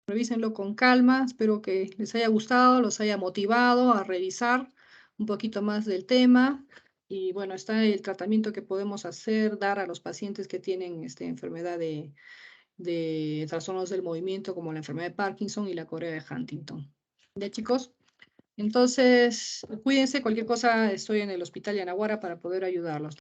revísenlo con calma. Espero que les haya gustado, los haya motivado a revisar un poquito más del tema. Y bueno, está el tratamiento que podemos hacer, dar a los pacientes que tienen esta enfermedad de trastornos del movimiento, como la enfermedad de Parkinson y la Corea de Huntington. ¿Ya, chicos? Entonces, cuídense, cualquier cosa, estoy en el hospital Yanaguara para poder ayudarlos.